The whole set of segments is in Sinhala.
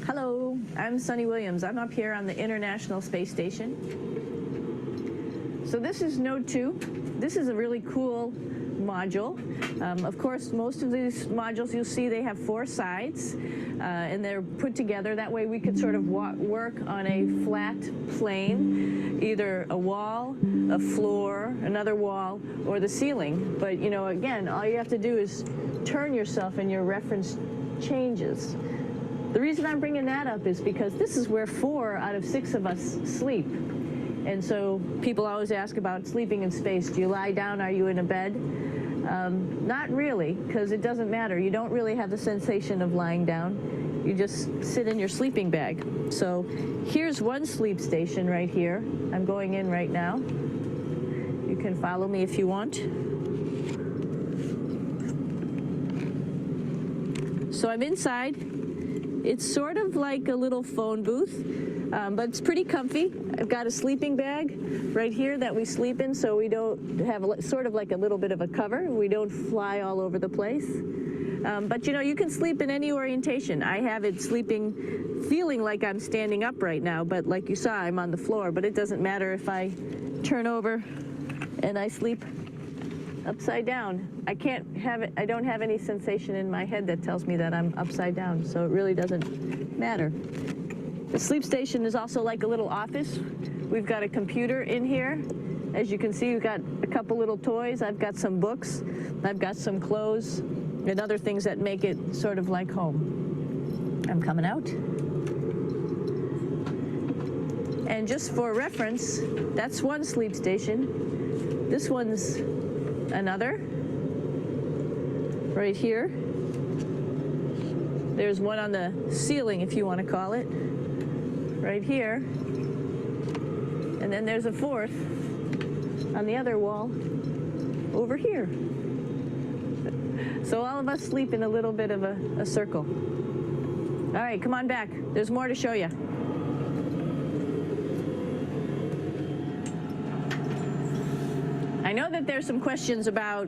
Hello, I'm Sunny Williams. I'm up here on the International Space Station. So this is Node 2. This is a really cool module. Of course, most of these modules you'll see they have 4 sides, and they're put together. That way we could sort of work on a flat plane, either a wall, a floor, another wall, or the ceiling. But, you know, again, all you have to do is turn yourself and your reference changes. The reason I'm bringing that up is because this is where 4 out of 6 of us sleep. And so people always ask about sleeping in space. Do you lie down? Are you in a bed? Not really, because it doesn't matter. You don't really have the sensation of lying down. You just sit in your sleeping bag. So here's one sleep station right here. I'm going in right now. You can follow me if you want. So I'm inside. It's sort of like a little phone booth, but it's pretty comfy. I've got a sleeping bag right here that we sleep in, so we don't have sort of like a little bit of a cover. We don't fly all over the place. But you know, you can sleep in any orientation. I have it sleeping, feeling like I'm standing up right now, but like you saw, I'm on the floor. But it doesn't matter if I turn over and I sleep upside down. I don't have any sensation in my head that tells me that I'm upside down, so it really doesn't matter. The sleep station is also like a little office. We've got a computer in here. As you can see, we've got a couple little toys. I've got some books. I've got some clothes and other things that make it sort of like home. I'm coming out. And just for reference, that's one sleep station. This one's another, right here. There's one on the ceiling, if you want to call it, right here. And then there's a 4th on the other wall over here. So all of us sleep in a little bit of a circle. All right, come on back. There's more to show you. I know that there's some questions about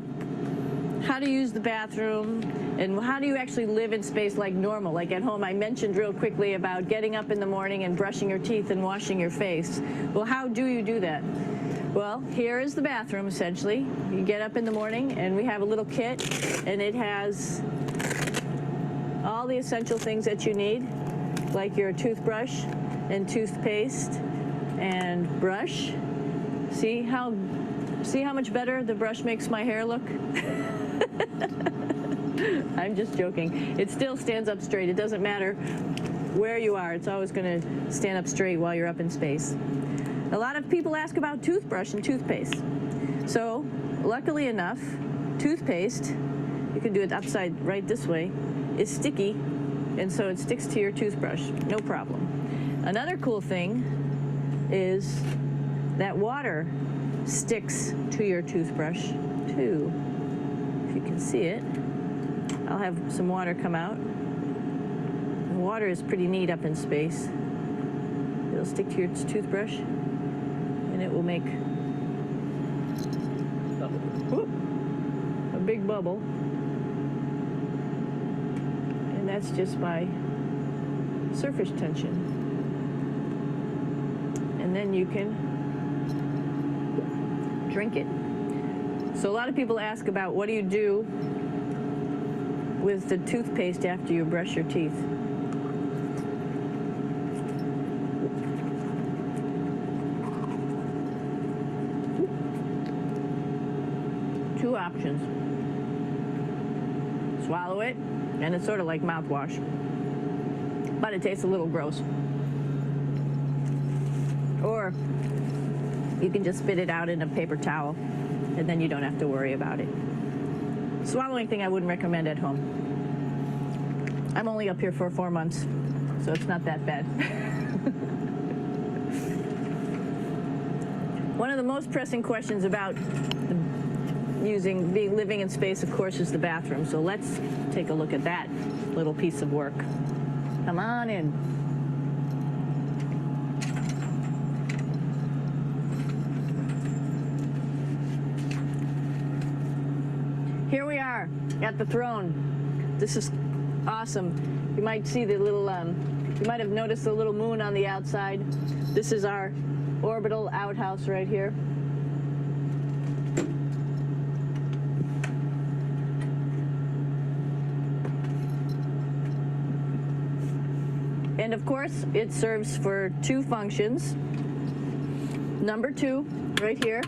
how to use the bathroom and how do you actually live in space like normal, like at home. I mentioned real quickly about getting up in the morning and brushing your teeth and washing your face. Well, how do you do that? Well, here is the bathroom, essentially. You get up in the morning and we have a little kit, and it has all the essential things that you need, like your toothbrush and toothpaste and brush. See how much better the brush makes my hair look? I'm just joking. It still stands up straight. It doesn't matter where you are. It's always going to stand up straight while you're up in space. A lot of people ask about toothbrush and toothpaste. So, luckily enough, toothpaste, you can do it upside right this way, is sticky, and so it sticks to your toothbrush. No problem. Another cool thing is that water sticks to your toothbrush too. If you can see it, I'll have some water come out. The water is pretty neat up in space. It'll stick to your toothbrush and it will make a big bubble, and that's just by surface tension. And then you can drink it. So a lot of people ask about what do you do with the toothpaste after you brush your teeth. Two options. Swallow it, and it's sort of like mouthwash, but it tastes a little gross. Or you can just spit it out in a paper towel, and then you don't have to worry about it. Swallowing thing I wouldn't recommend at home. I'm only up here for 4 months, so it's not that bad. One of the most pressing questions about living in space, of course, is the bathroom. So let's take a look at that little piece of work. Come on in. Here we are at the throne. This is awesome. You might see the little You might have noticed the little moon on the outside. This is our orbital outhouse right here. And of course, it serves for two functions. Number 2, right here.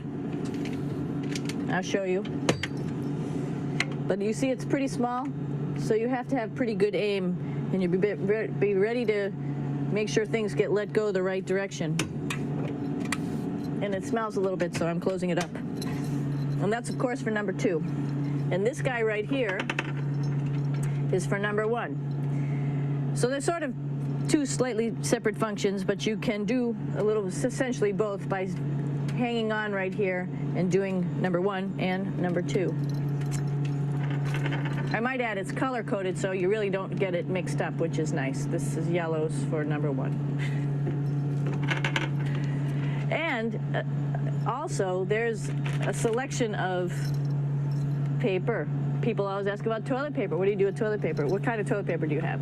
I'll show you. But you see it's pretty small, so you have to have pretty good aim, and you be ready to make sure things get let go the right direction. And it smells a little bit, so I'm closing it up. And that's, of course, for number 2. And this guy right here is for number 1. So they're sort of two slightly separate functions, but you can do a little, essentially both, by hanging on right here and doing number 1 and number 2. I might add it's color coded, so you really don't get it mixed up, which is nice. This is yellows for number 1. And also there's a selection of paper. People always ask about toilet paper. What do you do with toilet paper? What kind of toilet paper do you have?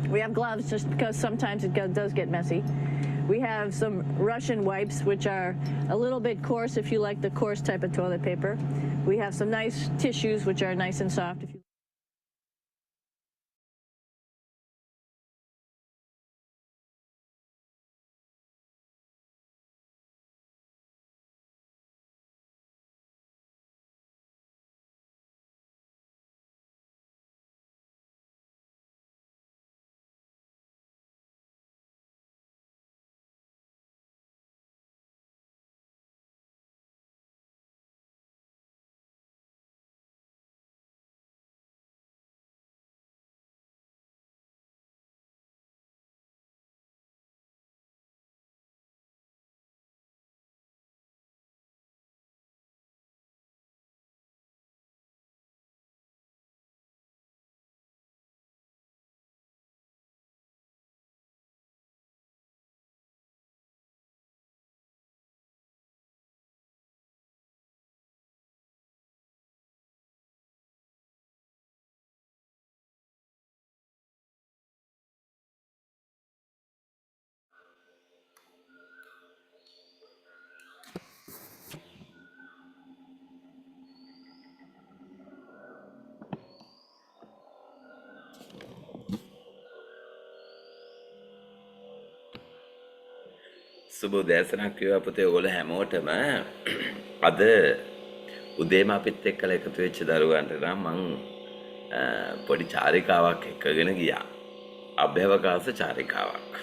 We have gloves, just because sometimes it does get messy. We have some Russian wipes, which are a little bit coarse if you like the coarse type of toilet paper. We have some nice tissues, which are nice and soft. If you සුබ උදෑසනක් වේවා පුතේ ඔයගොල්ලෝ හැමෝටම. අද උදේම අපිත් එක්කලා එකතු වෙච්ච දරුවන්ට නම් මං පොඩි චාරිකාවක් එක්කගෙන ගියා. අභ්‍යවකාශ චාරිකාවක්.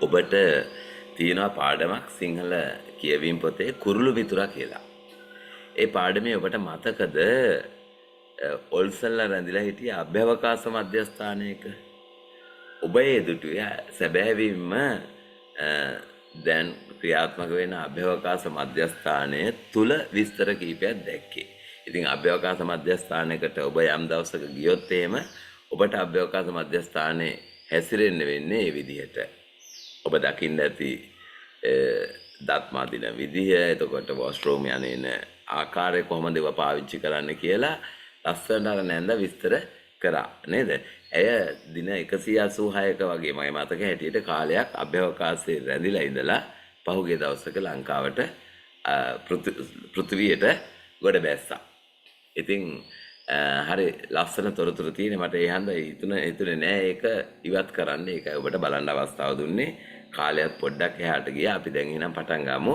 ඔබට තියෙනවා පාඩමක් සිංහල කියවීම පොතේ කුරුළු මිතුරා කියලා. ඒ පාඩමේ ඔබට මතකද ඔල්සල්ලා රැඳිලා හිටිය අභ්‍යවකාශ මධ්‍යස්ථානයක? ඔබ ඒ දුටුවේ සැබෑවින්ම දැන් ක්‍රියාත්මක වෙන අභ්‍යවකාශ මධ්‍යස්ථානය තුල විස්තර කීපයක් දැක්කේ. ඉතින් අභ්‍යවකාශ මධ්‍යස්ථානයකට ඔබ යම් දවසක ගියොත් එහෙම ඔබට අභ්‍යවකාශ මධ්‍යස්ථානයේ හැසිරෙන්න වෙන්නේ මේ විදිහට. ඔබ දකින්න ඇති දත් මදින විදිහ, එතකොට වොෂ්රූම් යන්නේ ආකාරය කොහොමද ඒවා පාවිච්චි කරන්න කියලා ලස්සනට අර නැන්ද විස්තර කරා නේද? ඇය දින 186ක වගේ මගේ මතක හැටියට කාලයක් අභ්‍යවකාශයේ රැඳිලා ඉඳලා පහුගිය දවසක ලංකාවට පෘථිවියට ගොඩ බැස්සා. ඉතින් හරි ලස්සන තොරතුරු තියෙන මට ඒ හන්ද හිතුනේ නෑ ඒක ඉවත් කරන්න. ඒකයි ඔබට බලන්න අවස්ථාව දුන්නේ. කාලයක් පොඩ්ඩක් එහාට ගියා. අපි දැන් එහෙනම් පටන් ගමු.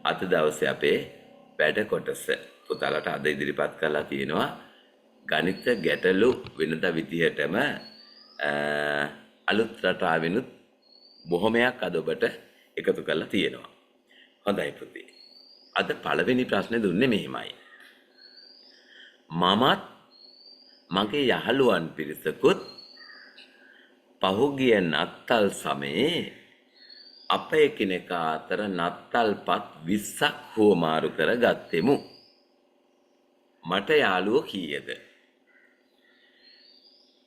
අද දවසේ අපේ වැඩ කොටස පුතාලට අද ඉදිරිපත් කරලා තියෙනවා. ගණිත ගැටලු වෙනද විදිහටම අලුත් රටාවෙනුත් බොහොමයක් අද ඔබට එකතු කරලා තියෙනවා. හොඳයි පුතේ. අද පළවෙනි ප්‍රශ්නේ දුන්නේ මෙහිමයි. මමත් මගේ යහළුවන් පිරිසකුත් පහුගිය නත්තල් සමයේ අප එකිනෙකා අතර නත්තල්පත් 20ක් හුවමාරු කර ගත්තෙමු. මට යාළුවෝ කීයද?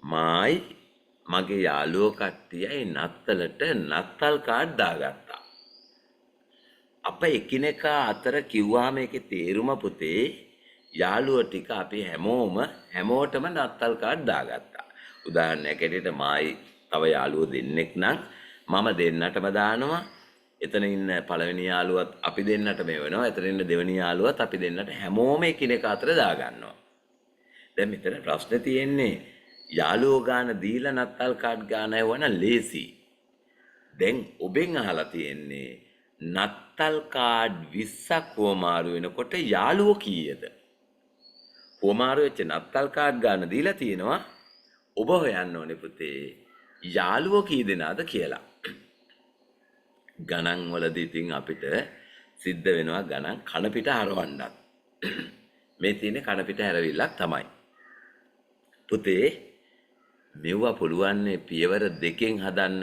මායි මගේ යාළුවෝ කට්ටියයි නත්තලට නත්තල් කාඩ් දාගත්තා. අප එකිනෙකා අතර කිව්වාම ඒකේ තේරුම පුතේ යාළුවෝ ටික අපි හැමෝටම නත්තල් කාඩ් දාගත්තා. උදාහරණයක් ඇටියට මායි තව යාළුවෝ දෙන්නෙක් නම් මම දෙන්නටම දානවා. එතන ඉන්න පළවෙනි යාළුවත් අපි දෙන්නට මේ වෙනවා. එතන ඉන්න දෙවෙනි යාළුවත් අපි දෙන්නට හැමෝම එකිනෙක අතර දා ගන්නවා. දැන් මෙතන ප්‍රශ්නේ තියෙන්නේ යාළුවෝ ගාන දීලා නත්තල් කාඩ් ගාන යවන ලේසි. දැන් ඔබෙන් අහලා තියෙන්නේ නත්තල් කාඩ් 20ක් හුවමාරු වෙනකොට යාළුවෝ කීයද? හුවමාරු වෙච්ච නත්තල් කාඩ් ගාන දීලා තියෙනවා. ඔබ හොයන්න ඕනේ පුතේ යාළුවෝ කී දෙනාද කියලා. ගණන් වලදී ඉතින් අපිට සිද්ධ වෙනවා ගණන් කන පිට හරවන්නත්. මේ තියෙන්නේ කන පිට හැරවිල්ලක් තමයි. පුතේ මෙවුවා පුළුවන් පියවර දෙකෙන් හදන්න.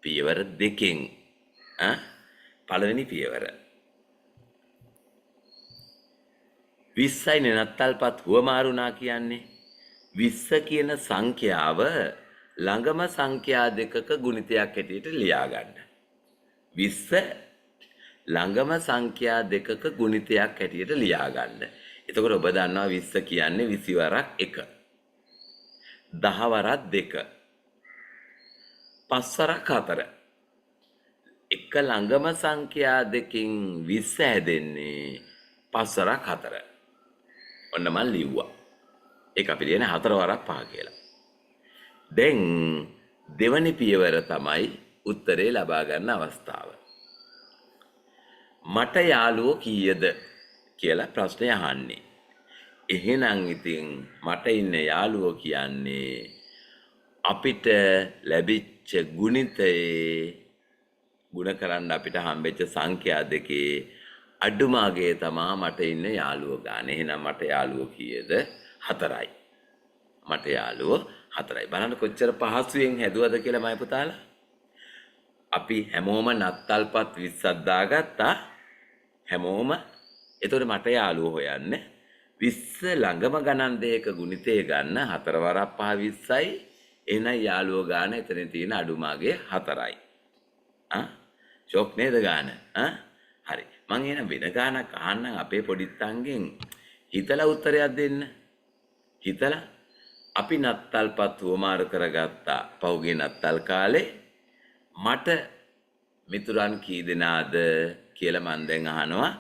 පියවර දෙකෙන් පළවෙනි පියවර 20යි නත්තල්පත් හුවමාරුණා කියන්නේ 20 කියන සංඛ්‍යාව ළඟම සංඛ්‍යා දෙකක ගුණිතයක් හැටියට ලියා ගන්න. 20 ළඟම සංඛ්‍යා දෙකක ගුණිතයක් හැටියට ලියා ගන්න. එතකොට ඔබ දන්නවා 20 කියන්නේ 20 වරක් 1. 10 වරක් 2. 5 වරක් 4. එක ළඟම සංඛ්‍යා දෙකකින් 20 හැදෙන්නේ 5 වරක් 4. ඔන්න මම ලිව්වා. ඒක අපි ලියන්නේ 4 වරක් 5 කියලා. දැන් දෙවනි පියවර තමයි උත්තරේ ලබා ගන්න අවස්ථාව. මට යාළුවෝ කීයද කියලා ප්‍රශ්නය අහන්නේ. එහෙනම් ඉතින් මට ඉන්න යාළුවෝ කියන්නේ අපිට ලැබිච්ච ගුණිතයේ ගුණ කරන්න අපිට හම්බෙච්ච සංඛ්‍යා දෙකේ අඩුමාගේ තමා මට ඉන්න යාළුවෝ ගන්න. එහෙනම් මට යාළුවෝ කීයද? 4යි. මට යාළුවෝ 4යි. බලන්න කොච්චර පහසුවෙන් හැදුවද කියලා මයි පුතාලා. අපි හැමෝම නත්තල්පත් 20ක් දාගත්තා. හැමෝම එතකොට මට යාළුවෝ හොයන්න 20 ළඟම ගණන් දෙක ගුණිතය ගන්න 4 වරක් 5 20යි. එහෙනම් යාළුවෝ ගාන එතන තියෙන අඩුමාගේ 4යි. ෂොක් නේද ගාන? හරි. මං එහෙනම් වෙන ගානක් අහන්නම් අපේ පොඩිත්තන්ගෙන් හිතලා උත්තරයක් දෙන්න. හිතලා අපි නත්තල්පත් හුවමාරු කරගත්තා පහුගිය නත්තල් කාලේ. මට මිතුරන් කී දෙනාද කියලා මං දැන් අහනවා.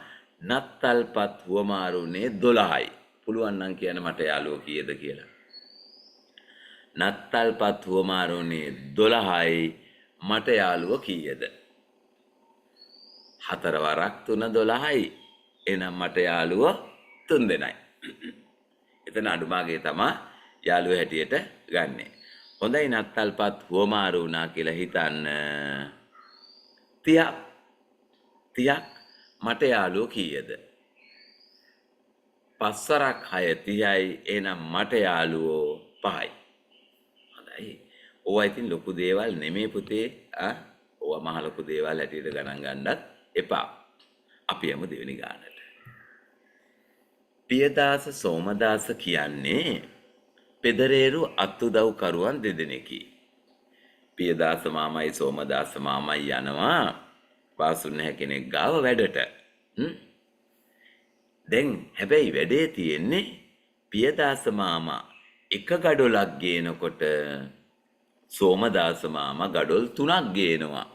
නත්තල්පත් හුවමාරුනේ 12යි. පුළුවන් නම් කියන්න මට යාළුවෝ කීයද කියලා. නත්තල්පත් හුවමාරුනේ 12යි. මට යාළුවෝ කීයද? 4 වරක් 3 12යි. එහෙනම් මට යාළුවෝ 3 දෙනයි. එතන අඩුමාගේ තමයි යාළුවෝ හැටියට ගන්නෙ. හොඳයි නත්තල්පත් හුවමාරු වුණා කියලා හිතන්න. 30ක් මට යාළුවෝ කීයද? 5 වරක් 6 30යි. එහෙනම් මට යාළුවෝ 5යි. හොඳයි. ඕවා ඉතින් ලොකු දේවල් නෙමෙයි පුතේ. ඕවා මහ ලොකු දේවල් හැටියට ගණන් ගන්නත් එපා. අපි යමු දෙවෙනි ගානට. පියදාස සෝමදාස කියන්නේ පෙදරේරු අත්උදව්කරුවන් දෙදෙනෙකි. පියදාස මාමයි සෝමදාස මාමයි යනවා වාසුන්නහ කෙනෙක් ගාව වැඩට. දැන් හැබැයි වැඩේ තියෙන්නේ පියදාස මාමා එක ගඩොලක් ගේනකොට සෝමදාස මාමා ගඩොල් 3ක් ගේනවා.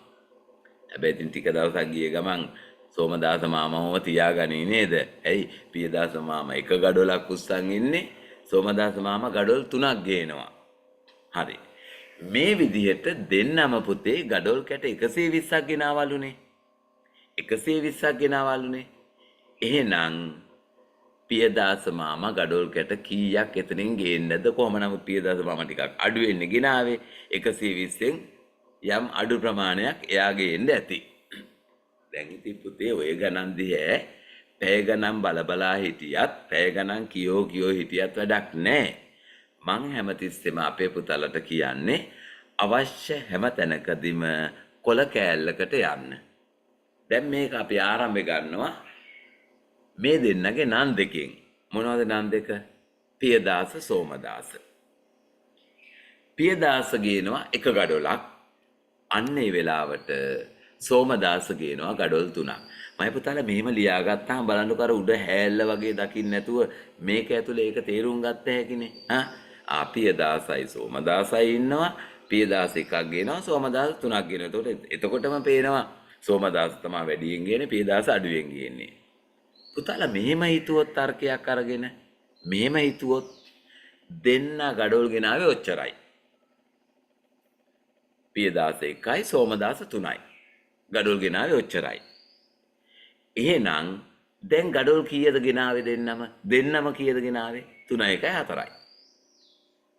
හැබැයි ඉතින් ටික දවසක් ගිය ගමන් සෝමදාස මාමාවම තියාගනී නේද? ඇයි පියදාස මාමා එක ගඩොලක් උස්සන් ඉන්නේ සෝමදාස මාමා ගඩොල් 3ක් ගේනවා. හරි. මේ විදිහට දෙන්නම පුතේ ගඩොල් කැට 120ක් ගෙනාවලුනේ. 120ක් ගෙනාවලුනේ. එහෙනම් පියදාස මාමා ගඩොල් කැට කීයක් එතනින් ගේන්නද? කොහොම නමුත් පියදාස මාමා ටිකක් අඩු වෙන්නේ ගෙනාවේ 120න් යම් අඩු ප්‍රමාණයක් එයා ගේන්න ඇති. දැන් ඉතින් පුතේ ඔය ගණන් දිහා පැය ගණන් බලබලා හිටියත් පැය ගණන් කියෝ හිටියත් වැඩක් නැහැ. මං හැමතිස්සෙම අපේ පුතාලට කියන්නේ අවශ්‍ය හැම තැනකදීම කොළ කෑල්ලකට යන්න. දැන් මේක අපි ආරම්භ ගන්නවා මේ දෙන්නගේ නම් දෙකෙන්. මොනවද නම් දෙක? පියදාස සෝමදාස. පියදාස ගේනවා එක ගඩොලක්. අන්න ඒ වෙලාවට සෝමදාස ගේනවා ගඩොල් 3ක්. මම පුතාලා මෙහෙම ලියාගත්තාම බලන්නකෝ අර උඩ හැල්ල වගේ දකින්න නැතුව මේක ඇතුලේ ඒක තේරුම් ගත්ත හැකිනේ. පියදාසයි සෝමදාසයි ඉන්නවා. පියදාස එකක් ගේනවා සෝමදාස තුනක් ගේනවා. එතකොටම පේනවා සෝමදාස තමයි වැඩියෙන් ගේන්නේ පියදාස අඩුවෙන් ගේන්නේ. පුතාලා මෙහෙම හිතුවොත් තර්කයක් අරගෙන මෙහෙම හිතුවොත් දෙන්න ගඩොල් ගෙනාවේ ඔච්චරයි. පියදාස 1යි සෝමදාස 3යි. ගඩොල් ගෙනාවේ ඔච්චරයි. එහෙනම් දැන් ගඩොල් කීයද ගෙනාවේ දෙන්නම? දෙන්නම කීයද ගෙනාවේ? 3 1යි 4යි.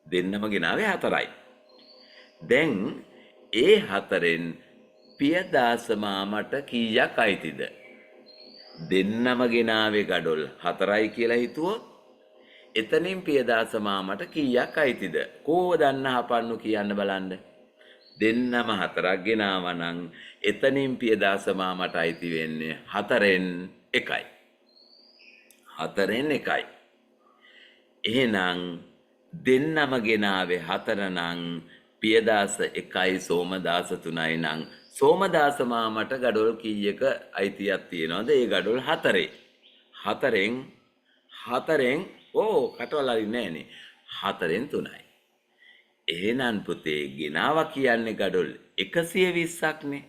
දෙන්නම ගෙනාවේ 4යි. දැන් ඒ 4ෙන් පියදාස මාමට කීයක් අයිතිද? දෙන්නම ගෙනාවේ ගඩොල් 4යි කියලා හිතුවොත් එතනින් පියදාස මාමට කීයක් අයිතිද? කෝ දන්න හපන්නු කියන්න බලන්න. දෙන්නම 4ක් ගෙනාවා නම් එතනින් පියදාස මාමට අයිති වෙන්නේ 4ෙන් 1යි. 4ෙන් 1යි. එහෙනම් දෙන්නම ගෙනාවේ 4 නම් පියදාස 1යි සෝමදාස 3යි නම් සෝමදාස මාමට ගඩොල් කීයක අයිතියක් තියනවද? ඒ ගඩොල් 4. 4ෙන් කටවල අරින්නේ නැහනේ. 4ෙන් 3යි. එහෙනම් පුතේ ගෙනාවා කියන්නේ ගඩොල් 120ක් නේ.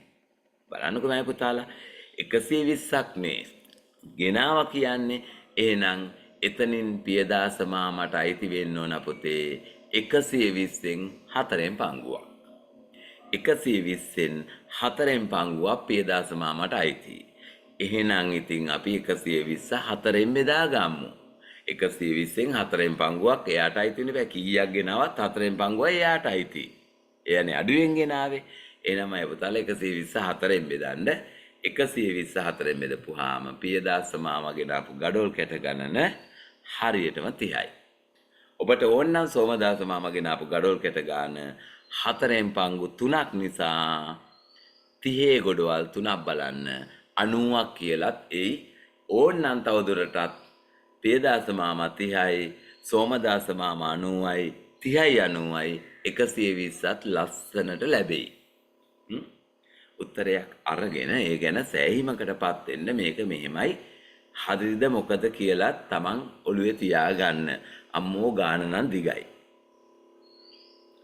බලන්නකෝ මම පුතාලා 120ක් නේ. ගෙනාවා කියන්නේ එහෙනම් එතනින් පියදාස මාමට අයිති වෙන්න ඕන පුතේ 120න් 4ෙන් පංගුවක්. 120න් 4ෙන් පංගුවක් පියදාස මාමට අයිති. එහෙනම් ඉතින් අපි 120 4ෙන් බෙදා ගමු. 120න් 4ෙන් පංගුවක් එයාට අයිති වෙන්නේ බෑ. කීයක් ගෙනාවත් 4ෙන් පංගුව එයාට අයිති. එයානේ අඩුවෙන් ගෙනාවේ. එහෙනම් අය පුතාලා 120 4ෙන් බෙදන්න. 120 4ෙන් බෙදපුවාම පියදාස මාමා ගෙනාපු ගඩොල් කැට ගණන හරියටම 30යි. ඔබට ඕන නම් සෝමදාස මාමා ගෙනාපු ගඩොල් කැට ගන්න 4ෙන් පංගු 3ක් නිසා 30 ගොඩවල් 3ක් බලන්න 90ක් කියලත් එයි. ඕන නම් තවදුරටත් පියදාස මාමා 30යි සෝමදාස මාමා 90යි 30යි 90යි 120ත් ලස්සනට ලැබෙයි. උත්තරයක් අරගෙන ඒ ගැන සෑහීමකටපත් වෙන්න මේක මෙහෙමයි හරිද මොකද කියලා තමන් ඔළුවේ තියාගන්න. අම්මෝ ගාන නම් දිගයි.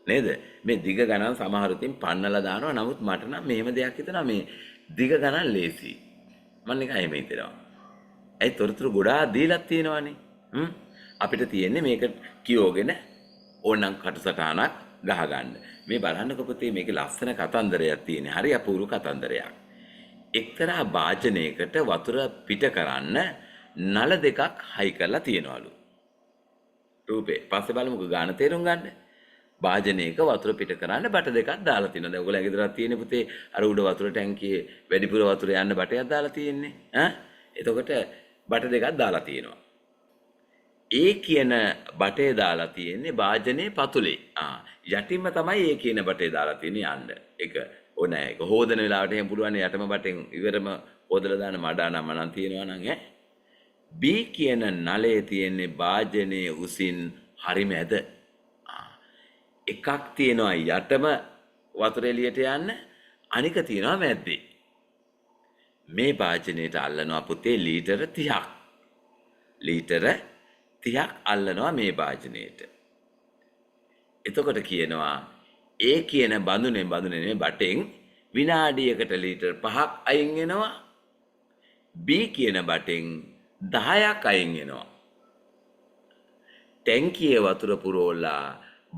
නේද? මේ දිග ගණන් සමහර උතින් පන්නලා දානවා. නමුත් මට නම් මෙහෙම දෙයක් හිතෙනවා මේ දිග ගණන් ලේසි. මම නිකන් එහෙම හිතනවා. ඒ තොරතුරු ගොඩාක් දීලා තියෙනවානේ. අපිට තියෙන්නේ මේක කියෝගෙන ඕනනම් කටසටහනක් ගහගන්න. මේ බලන්නකො පුතේ මේකේ ලස්සන කතන්දරයක් තියෙන. හරි අපූර්ව කතන්දරයක්. එක්තරා වාජනයකට වතුර පිට කරන්න නල දෙකක් හයි කරලා තියනවලු. රූපේ. පස්සේ බලමුකෝ ගාන තේරුම් ගන්න. වාජනයක වතුර පිට කරන්න බට දෙකක් දාලා තියෙනවා. දැන් ඔයගොල්ලෝ ගෙදරක් තියෙන පුතේ අර උඩ වතුර ටැංකියේ වැඩිපුර වතුර යන්න බටයක් දාලා තියෙන්නේ. එතකොට බට දෙකක් දාලා තියෙනවා. ඒ කියන බටේ දාලා තියෙන්නේ වාජනේ පතුලේ. යටින්ම තමයි ඒ කියන බටේ දාලා තියෙන්නේ යන්න. ඒක ඕනෑ. ඒක හොදන වෙලාවට එහෙම පුළුවන් යටම බටෙන් ඉවරම හොදලා දාන මඩා නම් මනම් තියෙනවා නම් B කියන නලයේ තියෙන්නේ වාජනේ උසින් හරි මැද. එකක් තියෙනවා යටම වතුර එළියට යන්න අනික තියෙනවා මැද්දේ. මේ වාජනේට අල්ලනවා පුතේ ලීටර 30ක්. ලීටර 30ක් අල්ලනවා මේ වාජනේට. එතකොට කියනවා ඒ කියන බඳුනේ බටෙන් විනාඩියකට ලීටර් 5ක් අයින් වෙනවා. B කියන බටෙන් 10ක් අයින් වෙනවා. ටැංකියේ වතුර පුරවලා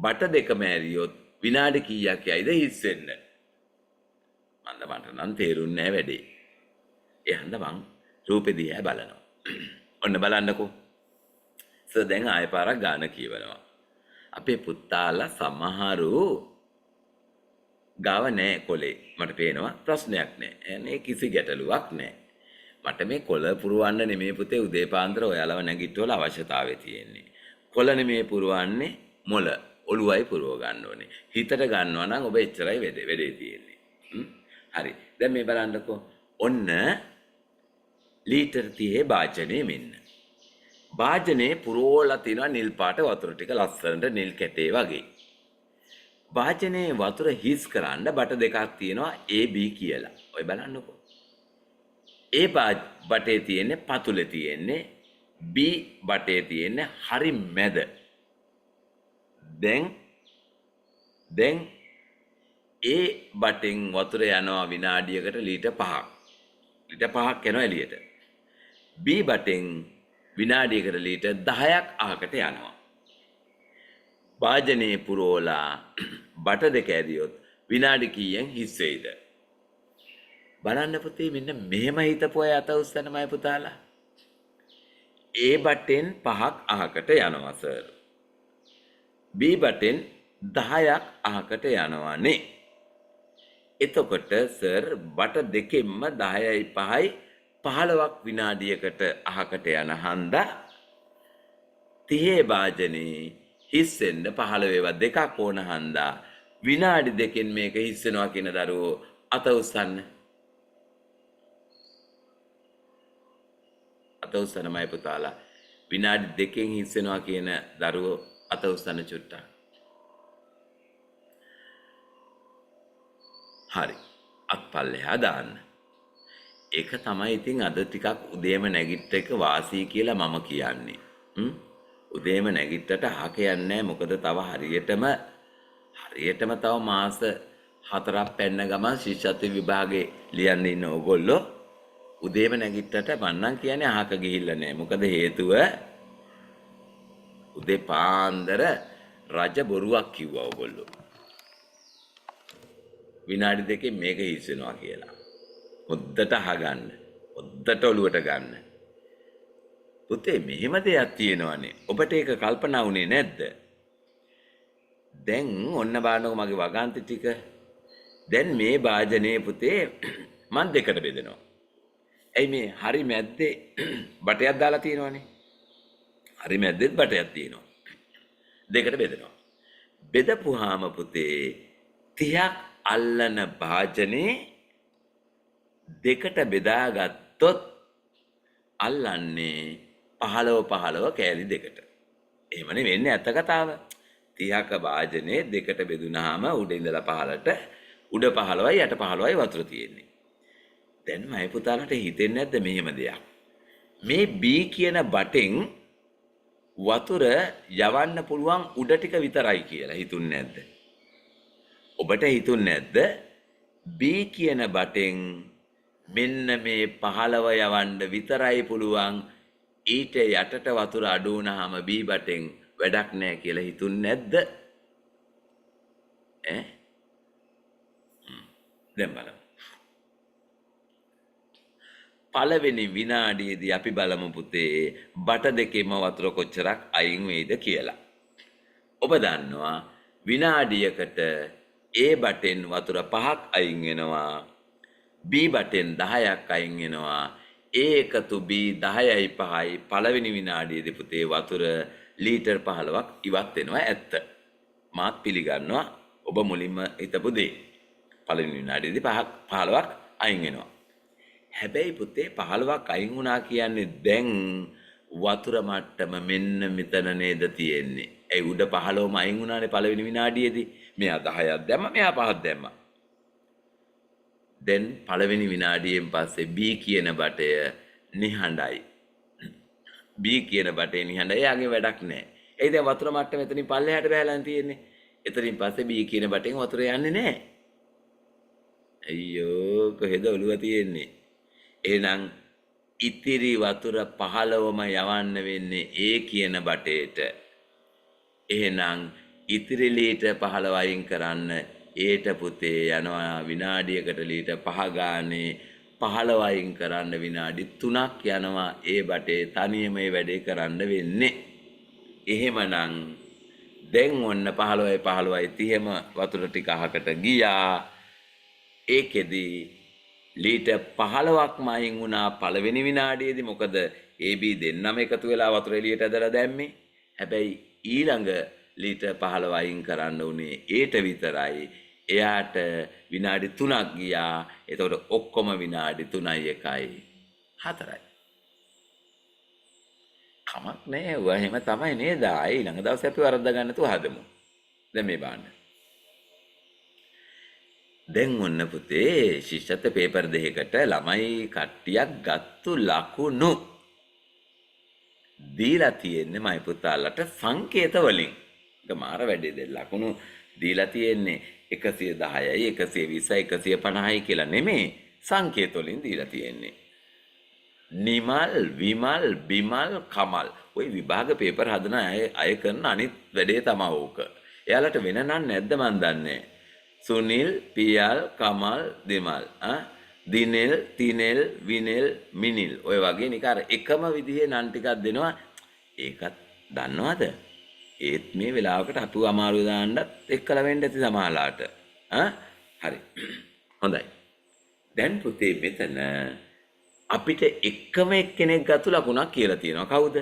බට දෙකම ඇරියොත් විනාඩි කීයක් යයිද හිස් වෙන්න? මට නම් තේරුන්නේ නැහැ වැඩේ. එහෙනම් මං රූපෙ දිහා බලනවා. ඔන්න බලන්නකෝ. දැන් ආයෙ පාරක් ගාන කියවනවා. අපේ පුතාලා සමහරු ගාව නැහැ කොලේ. මට පේනවා ප්‍රශ්නයක් නැහැ. එනේ කිසි ගැටලුවක් නැහැ. මට මේ කොළ පුරවන්න නෙමෙයි පුතේ උදේ පාන්දර ඔයාලව නැගිටවල අවශ්‍යතාවය තියෙන්නේ. කොළ නෙමෙයි පුරවන්නේ මොළ. ඔළුවයි පුරව ගන්න ඕනේ. හිතට ගන්නවා නම් ඔබ එච්චරයි වැඩේ තියෙන්නේ. හරි. දැන් මේ බලන්නකෝ. ඔන්න ලීටර් 30 වාජනේ මෙන්න. වාජනේ පුරවලා තියෙනවා නිල් පාට වතුර ටික ලස්සනට නිල් කැටේ වගේ. වාජනේ වතුර හිස් කරන්න බට දෙකක් තියෙනවා A B කියලා. ඔය බලන්නකෝ. A බටේ තියෙන්නේ පතුලේ තියෙන්නේ B බටේ තියෙන්නේ හරි මැද. දැන් දැන් ඒ බටෙන් වතුර යනවා විනාඩියකට ලීටර් 5ක්. ලීටර් 5ක් යනවා එළියට. B බටෙන් විනාඩියකට ලීටර් 10ක් අහකට යනවා. වාජනයේ පුරෝලා බට දෙක ඇරියොත් විනාඩි කීයෙන් හිස් වෙයිද? බලන්න පුතේ මෙන්න මෙහෙම හිතපු අය අත උස්සනමයි පුතාලා. A බටෙන් 5ක් අහකට යනවා සර්. B බටෙන් 10ක් අහකට යනවානේ. එතකොට සර් බට දෙකෙන්ම 10යි 5යි 15ක් විනාඩියකට අහකට යන හන්දා 30 වාජනේ හිස් වෙන්න 15 ඒවා දෙකක් ඕන හන්දා විනාඩි දෙකෙන් මේක හිස් වෙනවා කියන දරුවෝ අත උස්සන්න. අත උස්සනමයි පුතාලා. විනාඩි දෙකෙන් හිස් වෙනවා කියන දරුවෝ අත උස්සන්න චුට්ටක්. හරි. අත්පල්ලෙහා දාන්න. ඒක තමයි ඉතින් අද ටිකක් උදේම නැගිට එක වාසී කියලා මම කියන්නේ. උදේම නැගිට්ටට අහක යන්නේ මොකද තව හරියටම තව මාස 4ක් පැන්න ගමන් ශිෂ්‍යත්ව විභාගේ ලියන්න ඉන්න ඕගොල්ලෝ උදේම නැගිට්ටට මන්නම් කියන්නේ අහක ගිහිල්ලා නැහැ. මොකද හේතුව උදේ පාන්දර රජ බොරුවක් කිව්වා ඕගොල්ලෝ. විනාඩි දෙකේ මේක හිස් වෙනවා කියලා. හොද්දට අහගන්න. හොද්දට ඔලුවට ගන්න. පුතේ මෙහෙම දෙයක් තියෙනවනේ. ඔබට ඒක කල්පනා වුණේ නැද්ද? දැන් ඔන්න බලන්නකො මගේ වගන්ති ටික. දැන් මේ වාජනේ පුතේ මන් දෙකට බෙදෙනවා. ඇයි මේ හරි මැද්දේ බටයක් දාලා තියෙනවනේ. හරි මැද්දෙත් බටයක් තියෙනවා. දෙකට බෙදෙනවා. බෙදපුවාම පුතේ 30ක් අල්ලන වාජනේ දෙකට බෙදාගත්තොත් අල්ලන්නේ 15 කෑලි දෙකට. එහෙමනේ වෙන්නේ ඇත්ත කතාව. 30ක වාජනේ දෙකට බෙදුනහම උඩ ඉඳලා පහළට උඩ 15යි යට 15යි වතුර තියෙන්නේ. දැන් මයි පුතාලට හිතෙන්නේ නැද්ද මෙහෙම දෙයක්? මේ B කියන බටෙන් වතුර යවන්න පුළුවන් උඩ ටික විතරයි කියලා හිතුන්නේ නැද්ද? ඔබට හිතුන්නේ නැද්ද? B කියන බටෙන් මෙන්න මේ 15 යවන්න විතරයි පුළුවන් ඊට යටට වතුර අඩු වුණාම B බටෙන් වැඩක් නැහැ කියලා හිතුන්නේ නැද්ද? දැන් බලමු. පළවෙනි විනාඩියේදී අපි බලමු පුතේ බට දෙකේම වතුර කොච්චරක් අයින් වෙයිද කියලා. ඔබ දන්නවා විනාඩියකට A බටෙන් වතුර 5ක් අයින් වෙනවා. B බටෙන් 10ක් අයින් වෙනවා. A එකතු B 10යි 5යි පළවෙනි විනාඩියේදී පුතේ වතුර ලීටර් 15ක් ඉවත් වෙනවා ඇත්ත. මාත් පිළිගන්නවා ඔබ මුලින්ම හිතපු දේ. පළවෙනි විනාඩියේදී 15ක් අයින් වෙනවා. හැබැයි පුතේ 15ක් අයින් වුණා කියන්නේ දැන් වතුර මට්ටම මෙන්න මෙතන නේද තියෙන්නේ. ඒ උඩ 15ම අයින් වුණානේ පළවෙනි විනාඩියේදී. මෙයා 10ක් දැම්මා මෙයා 5ක් දැම්මා. දැන් පළවෙනි විනාඩියෙන් පස්සේ B කියන බටය නිහඬයි. B කියන බටේ නිහඬයි. එයාගේ වැඩක් නැහැ. ඒ දැන් වතුර මට්ටම එතනින් පල්ලෙහාට බහැලා තියෙන්නේ. එතනින් පස්සේ B කියන බටෙන් වතුර යන්නේ නැහැ. අයියෝ කොහෙද ඔළුව තියෙන්නේ? එහෙනම් ඉතිරි වතුර 15ම යවන්න වෙන්නේ A කියන බටේට. එහෙනම් ඉතිරි ලීටර් 15 අයින් කරන්න ඒට පුතේ යනවා විනාඩියකට ලීටර් 5 ගානේ 15 අයින් කරන්න විනාඩි 3ක් යනවා ඒ බටේ තනියම මේ වැඩේ කරන්න වෙන්නේ. එහෙමනම් දැන් ඔන්න 15යි 30ම වතුර ටික අහකට ගියා. ඒකෙදි ලීටර් 15ක්ම අයින් වුණා පළවෙනි විනාඩියේදී. මොකද AB දෙන්නම එකතු වෙලා වතුර එළියට ඇදලා දැම්මේ. හැබැයි ඊළඟ ලීටර් 15 අයින් කරන්න උනේ ඒට විතරයි. එයාට විනාඩි 3ක් ගියා. එතකොට ඔක්කොම විනාඩි 3යි 1යි 4යි. කමක් නෑ. ඔය එහෙම තමයි නේද? ආයි ළඟ දවසේ අපි වරද්දා ගන්න තු හදමු. දැන් මේ බලන්න. දැන් ඔන්න පුතේ ශිෂ්‍යත්ව පේපර් දෙකකට ළමයි කට්ටියක් ගත්තු ලකුණු දීලා තියෙන්නේ මයි පුතාලට සංකේත වලින්. ඒක මාර වැඩේ දෙන්න ලකුණු දීලා තියෙන්නේ 110යි 120යි 150යි කියලා නෙමෙයි සංකේත වලින් දීලා තියෙන්නේ. නිමල් විමල් බිමල් කමල් ওই විභාග පේපර් හදන අය කරන අනිත් වැඩේ තමයි ඕක. එයාලට වෙන නම් නැද්ද මන් දන්නේ. සුනිල් පියල් කමල් දෙමල් දිනෙල් තිනෙල් විනෙල් මිනිල් ඔය වගේ නිකන් අර එකම විදිහේ නම් ටිකක් දෙනවා. ඒකත් දන්නවද? ඒත් මේ වෙලාවකට අතු අමාරු දාන්නත් එක්කලා වෙන්න ඇති සමහරලාට. හරි. හොඳයි. දැන් පුතේ මෙතන අපිට එකම එක්කෙනෙක් ගත්තු ලකුණක් කියලා තියෙනවා. කවුද?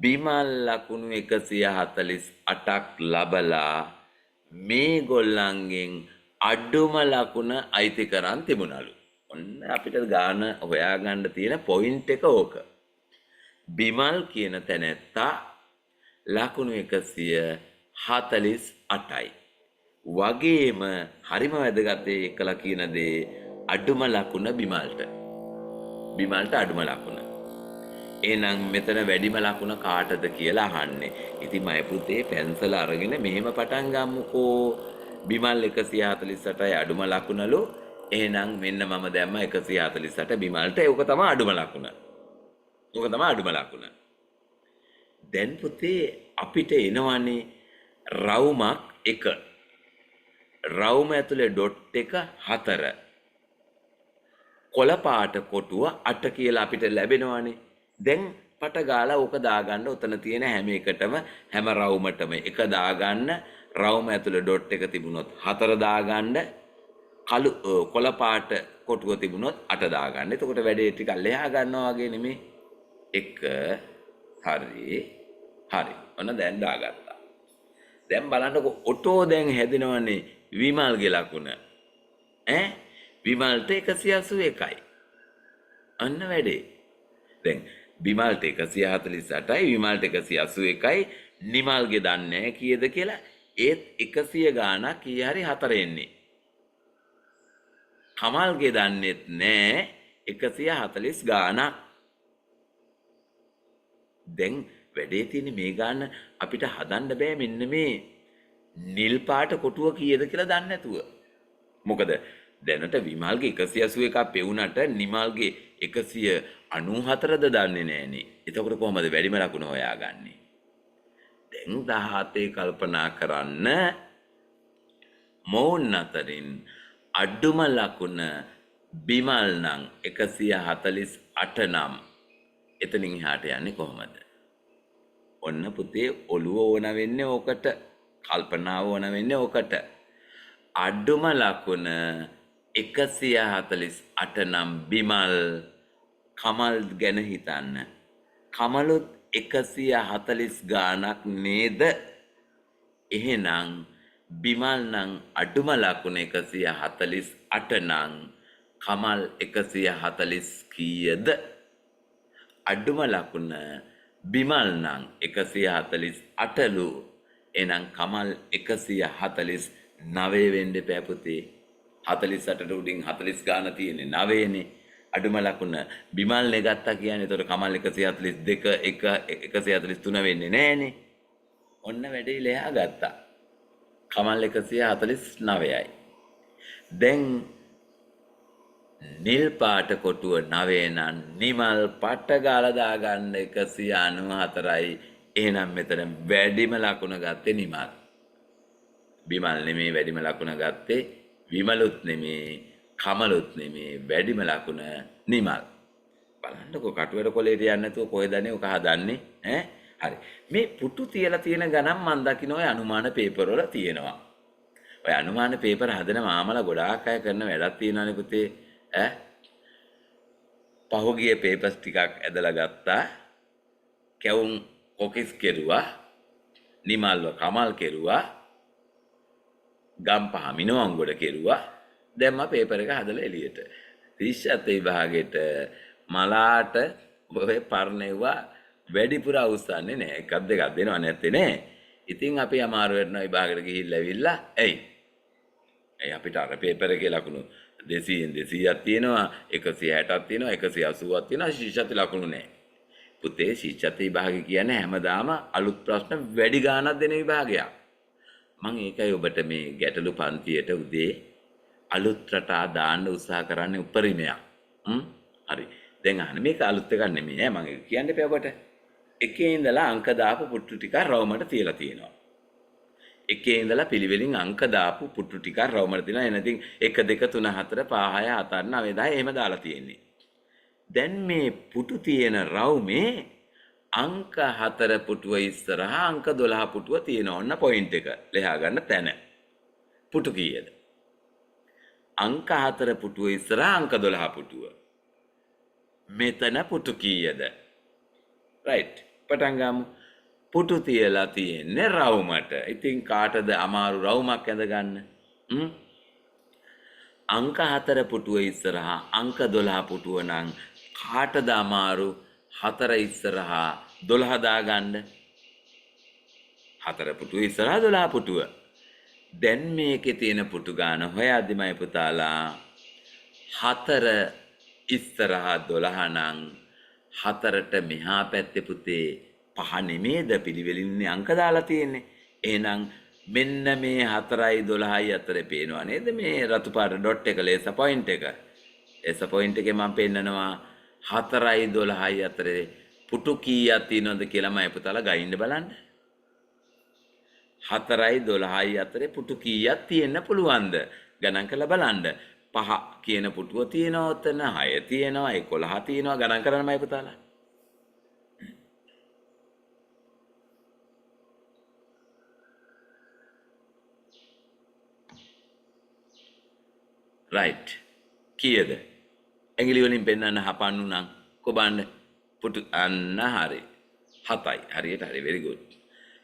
බිමල් ලකුණු 148ක් ලබලා මේ ගොල්ලන්ගෙන් අඩුම ලකුණ අයිති කරන් තිබුණලු. ඔන්න අපිට ගාන හොයාගන්න තියෙන පොයින්ට් එක ඕක. බිමල් කියන තැනැත්තා ලකුණු 148යි. වගේම හරිම වැදගත් එකලා කියන දේ අඩුම ලකුණ බිමල්ට. බිමල්ට අඩුම ලකුණ. එහෙනම් මෙතන වැඩිම ලකුණ කාටද කියලා අහන්නේ. ඉතින් මම පුතේ පැන්සල අරගෙන මෙහෙම පටන් ගමුකෝ. බිමල් 148යි අඩුම ලකුණලු. එහෙනම් මෙන්න මම දැම්ම 148 බිමල්ට. ඒක තමයි අඩුම ලකුණ. ඕක තමයි අඩුම ලකුණ. දැන් පුතේ අපිට එනවනේ රවුමක් 1. රවුම ඇතුලේ ඩොට් එක 4. කොළ පාට කොටුව 8 කියලා අපිට ලැබෙනවනේ. දැන් පට ගාලා ඕක දාගන්න උතන තියෙන හැම එකටම හැම රවුමටම එක දාගන්න. රවුම ඇතුලේ ඩොට් එක තිබුණොත් 4 දාගන්න. කළු කොළ පාට කොටුව තිබුණොත් 8 දාගන්න. එතකොට වැඩේ ටිකක් ලෙහා ගන්නවා වගේ නෙමේ. 1 හරි. ඔන්න දැන් දාගත්තා. දැන් බලන්නකො ඔටෝ දැන් හැදෙනවනේ විමල්ගේ ලකුණ. විමල්ට 181යි. අන්න වැඩේ. දැන් බිමල්ට 148යි විමල්ට 181යි. නිමල්ගේ දන්නේ නැහැ කීයද කියලා. ඒත් 100 ගාණක් කී හරි 4 එන්නේ. කමල්ගේ දන්නේත් නැහැ 140 ගාණක්. දැන් වැඩේ තියෙන්නේ මේ ගාන අපිට හදන්න බෑ මෙන්න මේ නිල් පාට කොටුව කීයද කියලා දන්නේ නැතුව. මොකද දැනට විමල්ගේ 181ක් පෙවුනට නිමල්ගේ 194ද දන්නේ නැහනේ. එතකොට කොහමද වැඩිම ලකුණ හොයාගන්නේ? දැන් 17 කල්පනා කරන්න මොවුන් අතරින් අඩුම ලකුණ බිමල් නම් 148 නම් එතනින් එහාට යන්නේ කොහමද? ඔන්න පුතේ ඔළුව ඕන වෙන්නේ ඕකට. කල්පනාව ඕන වෙන්නේ ඕකට. අඩුම ලකුණ 148 නම් බිමල් කමල් ගැන හිතන්න. කමලුත් 140 ගාණක් නේද? එහෙනම් බිමල් නම් අඩුම ලකුණ 148 නම් කමල් 140 කීයද? අඩුම ලකුණ බිමල් නම් 148ලු. එහෙනම් කමල් 149 වෙන්න එපා පුතේ. 48ට උඩින් 40 ගාන තියෙන්නේ 9නේ. අඩුම ලකුණ බිමල් නේ ගත්තා කියන්නේ. ඒතකොට කමල් 142 143 වෙන්නේ නැහනේ. ඔන්න වැඩේ ලෙහා ගත්තා. කමල් 149යි. දැන් නිල් පාට කොටුව 9 නම් නිමල් පට ගාලා දාගන්න 194යි. එහෙනම් මෙතන වැඩිම ලකුණ ගත්තේ නිමල්. බිමල් නෙමේ වැඩිම ලකුණ ගත්තේ. විමලුත් නෙමේ කමලුත් නෙමේ වැඩිම ලකුණ නිමල්. බලන්නකො කටුවර කොලේට යන්නේ නැතුව කොහෙදනේ ඔක හදන්නේ හරි. මේ පුටු තියලා තියෙන ගණන් මම දකින්න ඔය අනුමාන පේපර් වල තියෙනවා. ඔය අනුමාන පේපර් හදන මාමලා ගොඩාක් අය කරන වැඩක් තියෙනවානේ පුතේ. පහුගිය පේපර්ස් ටිකක් ඇදලා ගත්තා. කැවුම් කොකිස් කෙරුවා. නිමල්ව කමල් කෙරුවා. ගම්පහ මිනවංගොඩ කෙරුවා. දැන් මම පේපර් එක හදලා එළියට. 30ත් විභාගෙට මලාට ඔය පරණේවා වැඩිපුර අවුස්සන්නේ නැහැ. එකක් දෙකක් දෙනව නැත්තේ නේ. ඉතින් අපි අමාරු වෙනවා විභාගෙට ගිහිල්ලා ඇවිල්ලා. ඇයි අපිට අර පේපර් එකේ ලකුණු 200ක් තියෙනවා 160ක් තියෙනවා 180ක් තියෙනවා ශීර්ෂත් ලකුණු නැහැ. පුතේ ශිෂ්‍යත්ව විභාගය කියන්නේ හැමදාම අලුත් ප්‍රශ්න වැඩි ගාණක් දෙන විභාගයක්. මම ඒකයි ඔබට මේ ගැටලු පන්තියට උදේ අලුත් රටා දාන්න උත්සාහ කරන්නේ උපරිමයක්. හරි. දැන් අහන්න මේක අලුත් එකක් නෙමෙයි ඈ මම කියන්න එපා ඔබට. එකේ ඉඳලා අංක දාපු පුට්ටු ටිකක් රවුමට තියලා තියෙනවා. එකේ ඉඳලා පිළිවෙලින් අංක දාපු පුට්ටු ටිකක් රවුමට තියලා එනතින් 1 2 3 4 5 6 7 8 9 10 එහෙම දාලා තියෙන්නේ. දැන් මේ පුටු තියෙන රවුමේ අංක 4 පුටුව ඉස්සරහා අංක 12 පුටුව තියෙනවා. ඔන්න පොයින්ට් එක ලියා ගන්න තැන. පුටු කීයද? අංක 4 පුටුව ඉස්සරහා අංක 12 පුටුව. මෙතන පුටු කීයද? රයිට්. පටන් ගමු. පුටු තියලා තියෙන්නේ රවුමට. ඉතින් කාටද අමාරු රවුමක් ඇඳ ගන්න? අංක 4 පුටුව ඉස්සරහා අංක 12 පුටුව නම් කාටද අමාරු 4 ඉස්සරහා 12 දාගන්න? 4 පුටුව ඉස්සරහා 12 පුටුව. දැන් මේකේ තියෙන පුටු ගාන හොයද්දිමයි පුතාලා 4 ඉස්සරහා 12 නම් 4ට මෙහා පැත්තේ පුතේ 5 නෙමේද පිළිවෙලින්නේ අංක දාලා තියෙන්නේ. එහෙනම් මෙන්න මේ 4යි 12යි අතරේ පේනවා නේද මේ රතු පාට ඩොට් එක ලේස පොයින්ට් එක. ලේස පොයින්ට් එකේ මම පෙන්නනවා 4යි 12යි අතරේ පුටු කීයක් තියෙනවද කියලා මම පුතාලා ගයින්න බලන්න. 4යි 12යි අතරේ පුටු කීයක් තියෙන්න පුළුවන්ද? ගණන් කරලා බලන්න. 5 කියන පුටුව තියෙනවා උතන 6 තියෙනවා 11 තියෙනවා ගණන් කරන්න මම පුතාලා. රයිට්. කීයද? ඇඟිලි වලින් පෙන්නන්න හපන්නු නම් කොබන්න පුටු අන්න හරි. 7යි. හරියට හරි very good.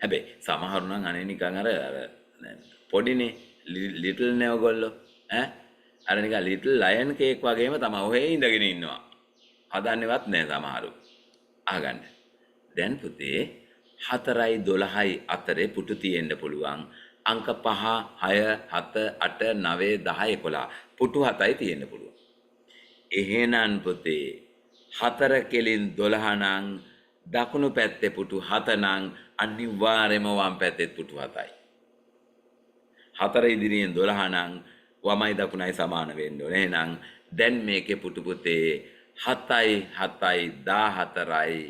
හැබැයි සමහරු නම් අනේ නිකන් අර පොඩිනේ ලිටල් නේ ඔයගොල්ලෝ ඈ අර නිකන් ලිටල් ලයන් කේක් වගේම තමයි ඔහේ ඉඳගෙන ඉන්නවා. හදන්නේවත් නැහැ සමහරු. අහගන්න. දැන් පුතේ 4යි 12යි අතරේ පුටු තියෙන්න පුළුවන්. අංක 5 6 7 8 9 10 11 පුටු 7යි තියෙන්න පුළුවන්. එහෙනම් පුතේ 4 කෙලින් 12 නම් දකුණු පැත්තේ පුටු 7 නම් අනිවාර්යයෙන්ම වම් පැත්තේ පුටු 7යි. 4 ඉදිරියෙන් 12 නම් වමයි දකුණයි සමාන වෙන්න ඕනේ. එහෙනම් දැන් මේකේ පුටු පුතේ 7යි 7යි 14යි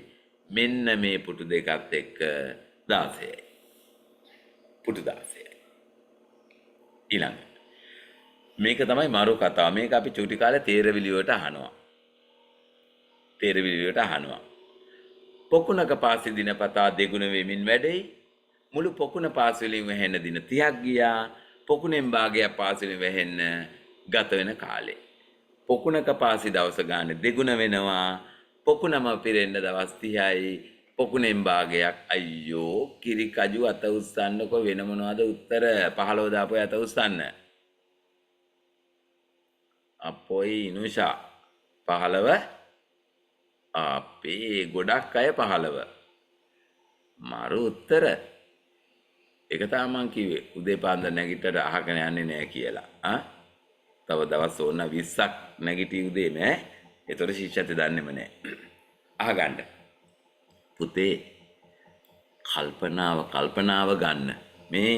මෙන්න මේ පුටු දෙකත් එක්ක 16යි. පුටු 16යි. ඊළඟ මේක තමයි මරු කතාව. මේක අපි චූටි කාලේ තේරවිලි වලට අහනවා. තේරවිලි වලට අහනවා. පොකුණක පාසෙ දිනපතා දෙගුණ වෙමින් වැඩෙයි. මුළු පොකුණ පාසෙලින් වැහෙන්න දින 30ක් ගියා. පොකුණෙන් භාගයක් පාසෙලින් වැහෙන්න ගත වෙන කාලේ. පොකුණක පාසෙ දවස ගන්න දෙගුණ වෙනවා. පොකුණම පිරෙන්න දවස් 30යි. පොකුණෙන් භාගයක් අයියෝ කිරි කජු අත උස්සන්නකො වෙන මොනවද උත්තර 15 දාපු අත උස්සන්න. අපොයි ඉනුෂා 15 අපේ ගොඩක් අය 15 මාරු උත්තර. ඒක තමයි මං කිව්වේ උදේ පාන්දර නැගිටට අහගෙන යන්නේ නැහැ කියලා. තව දවස් ඕන 20ක් නැගිටි උදේ නෑ. ඒතර ශිෂ්‍යත්වය දන්නේම නෑ. අහගන්න. පුතේ කල්පනාව ගන්න. මේ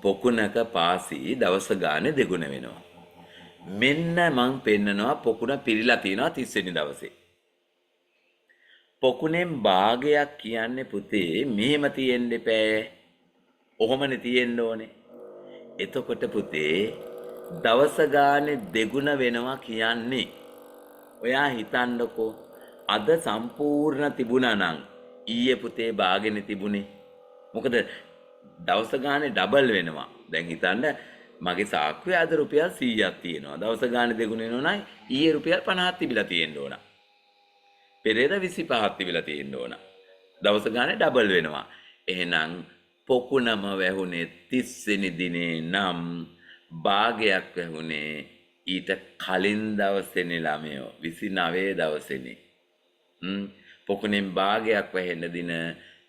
පොකුණක පාසි දවස ගානේ දෙගුණ වෙනවා. මෙන්න මං පෙන්නනවා පොකුණ පිරීලා තියෙනවා 30 වෙනි දවසේ. පොකුණෙන් භාගයක් කියන්නේ පුතේ මෙහෙම තියෙන්න එපෑ. ඔහොමනේ තියෙන්න ඕනේ. එතකොට පුතේ දවස ගානේ දෙගුණ වෙනවා කියන්නේ ඔයා හිතන්නකෝ අද සම්පූර්ණ තිබුණා නම් ඊයේ පුතේ භාගෙනේ තිබුණේ. මොකද දවස ගානේ ඩබල් වෙනවා. දැන් හිතන්න මගේ සාක්කුවේ අද රුපියල් 100ක් තියෙනවා. දවස ගානේ දෙගුණ වෙනවා නම් ඊයේ රුපියල් 50ක් තිබිලා තියෙන්න ඕන. පෙරේද 25ක් තිබිලා තියෙන්න ඕන. දවස ගානේ ඩබල් වෙනවා. එහෙනම් පොකුණම වැහුනේ 30 වෙනි දිනේ නම් භාගයක් වැහුනේ ඊට කලින් දවසේනේ ළමයෝ 29 දවසේනේ. පොකුණෙන් භාගයක් වැහෙන්න දින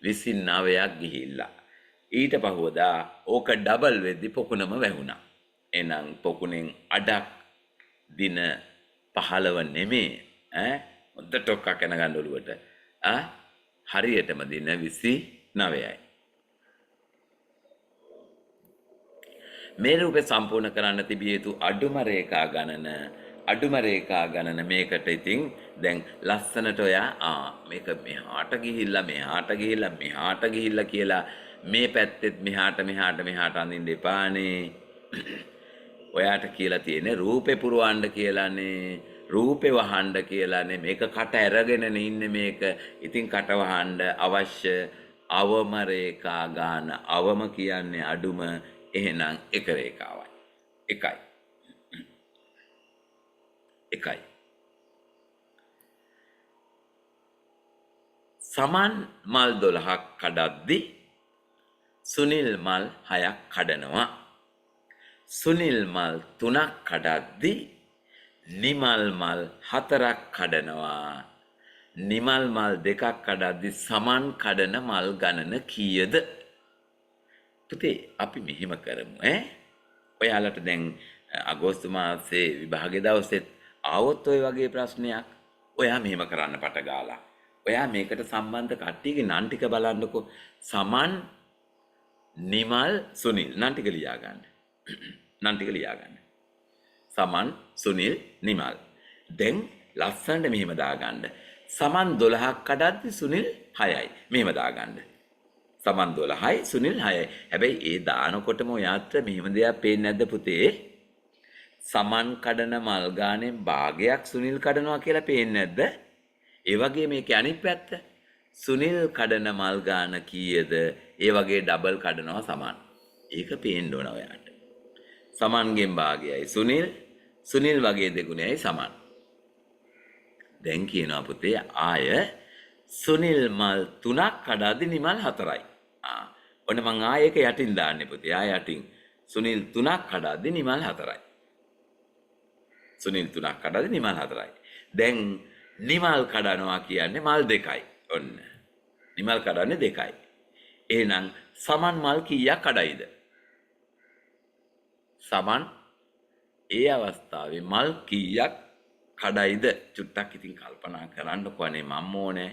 29ක් ගිහිල්ලා. ඊට පහුවදා ඕක ඩබල් වෙද්දි පොකුණම වැහුණා. එහෙනම් පොකුණෙන් අඩක් දින 15 නෙමේ. හොඳට ටොක්කක් යන ගන්න ඔළුවට. හරියටම දින 29යි. මේ රූපේ සම්පූර්ණ කරන්න තිබිය යුතු අඩුම රේඛා ගණන මේකට ඉතින් දැන් ලස්සනට ඔයා මේක මෙහාට ගිහිල්ලා කියලා මේ පැත්තෙත් මෙහාට අඳින්න එපානේ. ඔයාට කියලා තියෙන්නේ රූපේ පුරවන්න කියලානේ, රූපේ වහන්න කියලානේ. මේක කට ඇරගෙනනේ ඉන්නේ මේක. ඉතින් කට වහන්න අවශ්‍ය අවම රේඛා ගාන, අවම කියන්නේ අඩුම, එහෙනම් එක රේඛාවයි. එකයි. සමන් මල් 12ක් කඩද්දි සුනිල් මල් 6ක් කඩනවා. සුනිල් මල් 3ක් කඩද්දි නිමල් මල් 4ක් කඩනවා. නිමල් මල් 2ක් කඩද්දි සමන් කඩන මල් ගණන කීයද? පුතේ අපි මෙහෙම කරමු ඔයාලට දැන් අගෝස්තු මාසේ විභාගයේ දවසෙත් ආවොත් ඔය වගේ ප්‍රශ්නයක් ඔයා මෙහෙම කරන්න පට ගාලා ඔයා මේකට සම්බන්ධ කට්ටියගේ නම් ටික බලන්නකෝ. සමන් නිමල් සුනිල් නම් ටික ලියාගන්න. සමන් සුනිල් නිමල්. දැන් ලස්සනට මෙහෙම දාගන්න. සමන් 12ක් කඩද්දි සුනිල් 6යි. මෙහෙම දාගන්න. සමන් 12යි සුනිල් 6යි. හැබැයි ඒ දානකොටම ඔයාට මෙහෙම දෙයක් පේන්නේ නැද්ද පුතේ? සමන් කඩන මල් ගානේ භාගයක් සුනිල් කඩනවා කියලා පේන්නේ නැද්ද? ඒ වගේ මේකේ අනිත් පැත්ත සුනිල් කඩන මල් ගාන කීයද? ඒ වගේ ඩබල් කඩනවා සමන්. ඒක පේන්න ඕන ඔයාට. සමන්ගෙන් භාගයයි සුනිල් වගේ දෙගුණයයි සමන්. දැන් කියනවා පුතේ ආය සුනිල් මල් 3ක් කඩද්දි නිමල් 4යි. ඔන්න මං ආයෙක යටින් දාන්නේ පුතේ. යටින් සුනිල් 3ක් කඩද්දි නිමල් 4යි. සුනිල් 3ක් කඩද්දි නිමල් 4යි. දැන් නිමල් කඩනවා කියන්නේ මල් 2යි. ඔන්න. නිමල් කඩන්නේ 2යි. එහෙනම් සමන් මල් කීයක් කඩයිද? සමන් ඒ අවස්ථාවේ මල් කීයක් කඩයිද? චුට්ටක් ඉතින් කල්පනා කරන්නකෝ අනේ මම ඕනේ.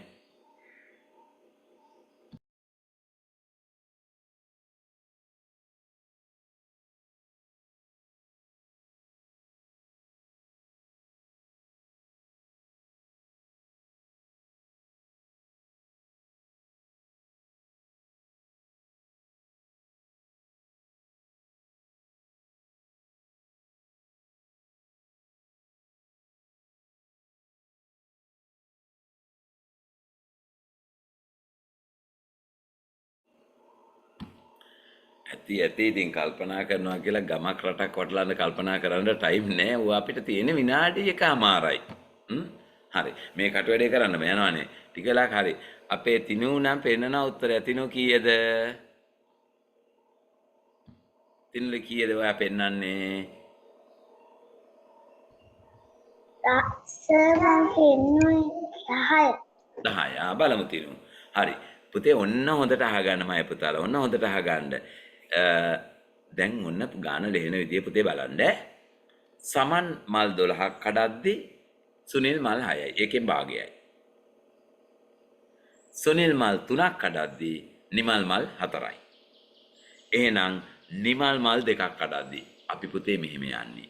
ඇති ඉතින් කල්පනා කරනවා කියලා ගමක් රටක් වටලන්න කල්පනා කරන්න ටයිම් නෑ. ඌ අපිට තියෙන විනාඩි එකමාරයි. හරි. මේ කට වැඩේ කරන්න යනවානේ. ටික වෙලාවක් හරි. අපේ තිනු නම් පෙන්නන උත්තරය තිනු කීයද? තිනුල කීයද ඔයා පෙන්නන්නේ? සර් මම පෙන්නුවේ 10. 10. බලමු තිනු. හරි. පුතේ ඔන්න හොඳට අහගන්න මයි පුතාලා. ඔන්න හොඳට අහගන්න. දැන් ඔන්න ගාන ලෙහෙන විදිය පුතේ බලන්න. සමන් මල් 12ක් කඩද්දි සුනිල් මල් 6යි. ඒකෙන් භාගයයි. සුනිල් මල් 3ක් කඩද්දි නිමල් මල් 4යි. එහෙනම් නිමල් මල් 2ක් කඩද්දි අපි පුතේ මෙහෙම යන්නේ.